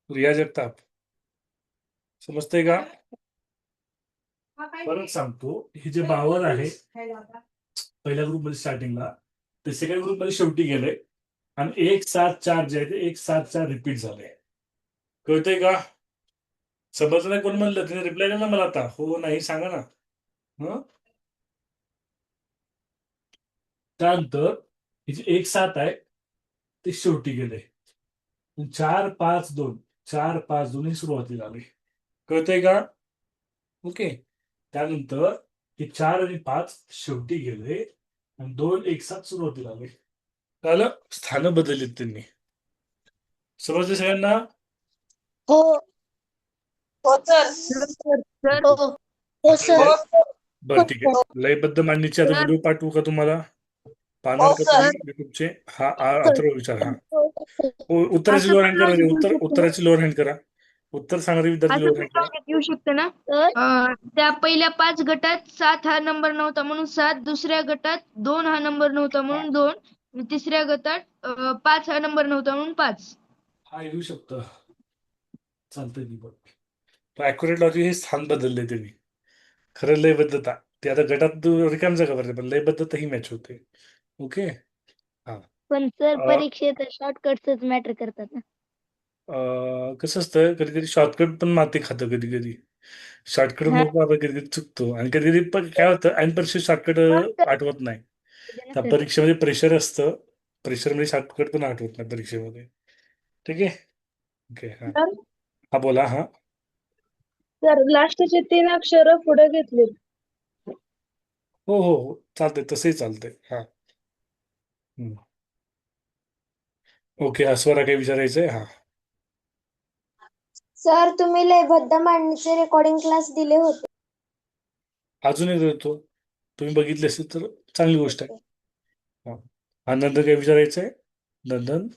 Speaker 1: रिया जगताप समजतंय का. परत सांगतो, हे जे 52 आहे पहिल्या ग्रुपमध्ये स्टार्टिंगला, ते सेकंड ग्रुपमध्ये शेवटी गेले, आणि 1-7-4 जे आहे ते 1-7-4 रिपीट झाले. कळतंय का. समजलं नाही कोण म्हणलं, तिने रिप्लाय दिला मला आता. हो नाही सांगा ना. त्यानंतर हे जे 1-7 आहे ते शेवटी गेले. 4-5-2 ही सुरुवातीला आले. कळतंय का. ओके, त्यानंतर हे 4 आणि 5 शेवटी गेले, आणि 2-1-7 सुरुवातीला आले. कळलं. स्थानं बदललीत त्यांनी. समजले सगळ्यांना.
Speaker 4: हो हो सर.
Speaker 3: हो हो सर.
Speaker 1: बरं ठीक आहे. लयबद्ध मांडणीचे आता व्हिडिओ पाठवू का तुम्हाला. पाहणार का तुम्ही युट्यूबचे. हा अथर्व विचार. हा उत्तराची लोअर हँड करा. उत्तराची लोअर हँड करा. उत्तर सांगणारे विद्यार्थी लोअर हँड करा.
Speaker 2: येऊ शकते ना. त्या पहिल्या 5 गटात 7 हा नंबर नव्हता म्हणून 7, दुसऱ्या गटात 2 हा नंबर नव्हता म्हणून 2, तिसऱ्या गटात 5 हा नंबर नव्हता म्हणून 5.
Speaker 1: हा येऊ शकतं. चालतंय की. बघ अॅक्युरेट लॉजिक हे स्थान बदलले त्यांनी. खरं लयबद्धता ते आता गटात रिकाम जागा भरते, पण लयबद्धता ही मॅच होते. ओके. हा
Speaker 2: पण सर
Speaker 1: अं,
Speaker 2: परीक्षेत शॉर्टकट्सच मॅटर करतात ना.
Speaker 1: कसं असतं, कधी कधी शॉर्टकट पण माती खातं. कधी कधी शॉर्टकट
Speaker 2: हा.
Speaker 1: मग आपण कधी कधी चुकतो, आणि कधी कधी पण काय होतं ऐन परीक्षेत शॉर्टकट आठवत नाही. त्या परीक्षेमध्ये प्रेशर असतं. प्रेशरमध्ये शॉर्टकट पण आठवत नाही परीक्षेमध्ये. ठीक आहे. ओके. हा हा बोला. हा
Speaker 5: सर लास्टचे 3 अक्षर पुढे घेतले.
Speaker 1: हो हो हो चालतंय, तसंही चालतंय. हा. हम्म. ओके, अस्वरा काही विचारायचंय? हा.
Speaker 3: सर तुम्ही लयबद्ध मांडणीचे रेकॉर्डिंग क्लास दिले होते.
Speaker 1: अजूनही देतो. तुम्ही बघितले असेल तर चांगली गोष्ट आहे. हा. हा, नंतर काही विचारायचंय? नंदन,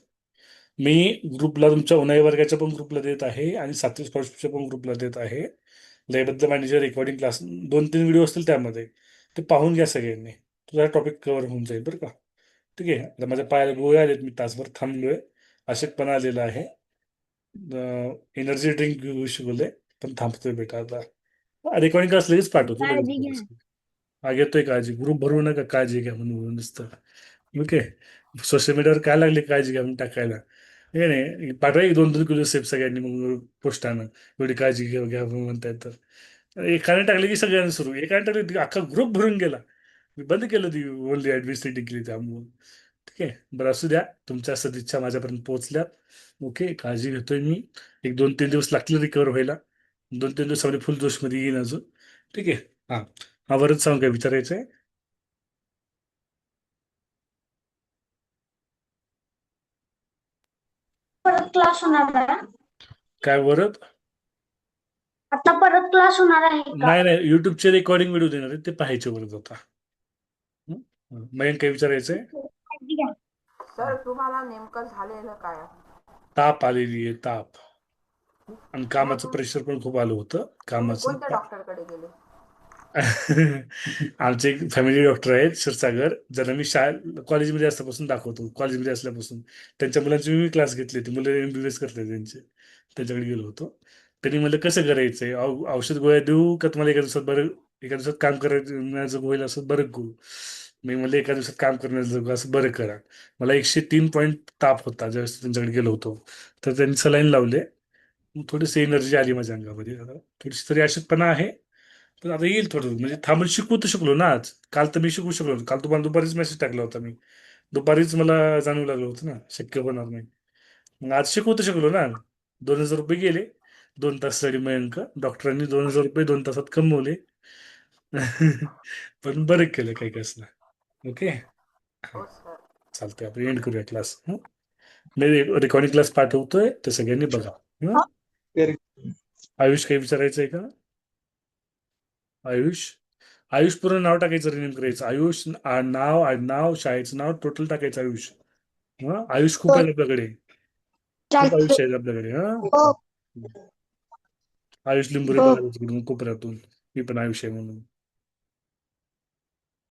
Speaker 1: मी ग्रुपला तुमच्या उन्हाळी वर्गाच्या पण ग्रुपला देत आहे आणि सातवी स्कॉलरशिपच्या पण ग्रुपला देत आहे. लयबद्ध मॅनेजर रेकॉर्डिंग क्लास 2-3 व्हिडिओ असतील त्यामध्ये, ते पाहून घ्या सगळ्यांनी. तुझा टॉपिक कव्हर होऊन जाईल बरं का. ठीक आहे. आता माझ्या पायाला गोळे आलेत, मी तासभर थांबलोय, अशक्तपणा आलेला आहे, एनर्जी ड्रिंक घेऊ शिकवलंय, पण थांबतोय बेटा आता. रेकॉर्डिंग क्लास लगेच पाठवतो, लगेच
Speaker 2: काळजी घ्या.
Speaker 1: पाठवतो. हा, घेतोय काळजी. ग्रुप भरू नका, काळजी घ्या म्हणून नुसतं. ओके. सोशल मीडियावर काय लागले काळजी घ्या म्हणून टाकायला? हे नाही, पाठवा 1-2 किलो सेफ सगळ्यांनी मग पोस्टानं, एवढी काळजी घ्या घ्या म्हणून म्हणताय तर. एकाने टाकले की सगळ्यांना सुरू, एकाने टाकले की अख्खा ग्रुप भरून गेला. मी बंद केलं ती ओनली ॲडमिनिस्ट्रेटिव्ह केली त्यामुळं. ठीक आहे, बरं असू द्या. तुमच्या सदिच्छा माझ्यापर्यंत पोहोचल्यात. ओके, काळजी घेतोय मी. 1-2-3 दिवस लागतील रिकवर व्हायला. 2-3 दिवसामध्ये फुल जोशमध्ये येईन अजून. ठीक आहे. हां. हा, वरच सांगू काय विचारायचंय?
Speaker 3: परत क्लास होणार आहे?
Speaker 1: काय वरत?
Speaker 3: आता परत क्लास होणार आहे का?
Speaker 1: नाही नाही, युट्यूबचे रेकॉर्डिंग व्हिडिओ देणार आहे, ते पाहायचे वरत आता. हं? मयंक काय विचारायचंय?
Speaker 3: काळजी घ्या.
Speaker 4: सर तुम्हाला नेमकं झालेलं काय?
Speaker 1: ताप आलेली आहे, ताप. आणि
Speaker 4: मग
Speaker 1: कामाचं प्रेशर पण खूप आलं होतं
Speaker 4: तुम्ही
Speaker 1: कामाचं.
Speaker 4: कोणत्या डॉक्टरकडे गेले?
Speaker 1: आमचे एक फॅमिली डॉक्टर आहेत क्षीरसागर, ज्यांना मी कॉलेजमध्ये असल्यापासून दाखवतो, कॉलेजमध्ये असल्यापासून. त्यांच्या मुलांची मी क्लास घेतले, ते मुलं MBBS करतात त्यांचे. त्यांच्याकडे गेलो होतो. त्यांनी म्हणलं कसं करायचंय, औषध गोळ्या देऊ का तुम्हाला एका दिवसात बरं, एका दिवसात काम करण्याचं होईल असं बरं करू? मी म्हणलं एका दिवसात काम करण्याचं असं बरं करा. मला 103 ताप होता ज्यावेळेस त्यांच्याकडे गेलो होतो. तर त्यांनी सलाईन लावले. मग थोडीशी एनर्जी आली माझ्या अंगामध्ये, आता थोडीशी तरी अशक्तपणा आहे, पण आता येईल थोडं. म्हणजे थांबून शिकू तर शकलो ना आज. काल तर मी शिकू शकलो. काल तुम्हाला दुपारीच मेसेज टाकला होता मी. दुपारीच मला जाणवू लागलं होतं ना शक्य होणार नाही. मग आज शिकू तर शकलो ना. 2,000 रुपये गेले 2 तासासाठी. मयंक डॉक्टरांनी 2,000 रुपये 2 तासात कमवले. पण बरं केलं काही कसं. ओके.
Speaker 4: हो सर.
Speaker 1: चालतंय, आपण एंड करूया क्लास. मी रेकॉर्डिंग क्लास पाठवतोय, ते सगळ्यांनी बघा. हं? आयुष काही विचारायचं आहे का? आयुष, आयुष पूर्ण नाव टाकायचं, रिनेम करायचं. आयुष नाव, आडनाव, शाळेचं नाव, टोटल टाकायचं आयुष. हा, आयुष खूप आहेत आपल्याकडे, खूप आयुष्य आहेत आपल्याकडे. हा, आयुष लिंबुरे बघा तिकडून कोपऱ्यातून, मी पण आयुष आहे म्हणून.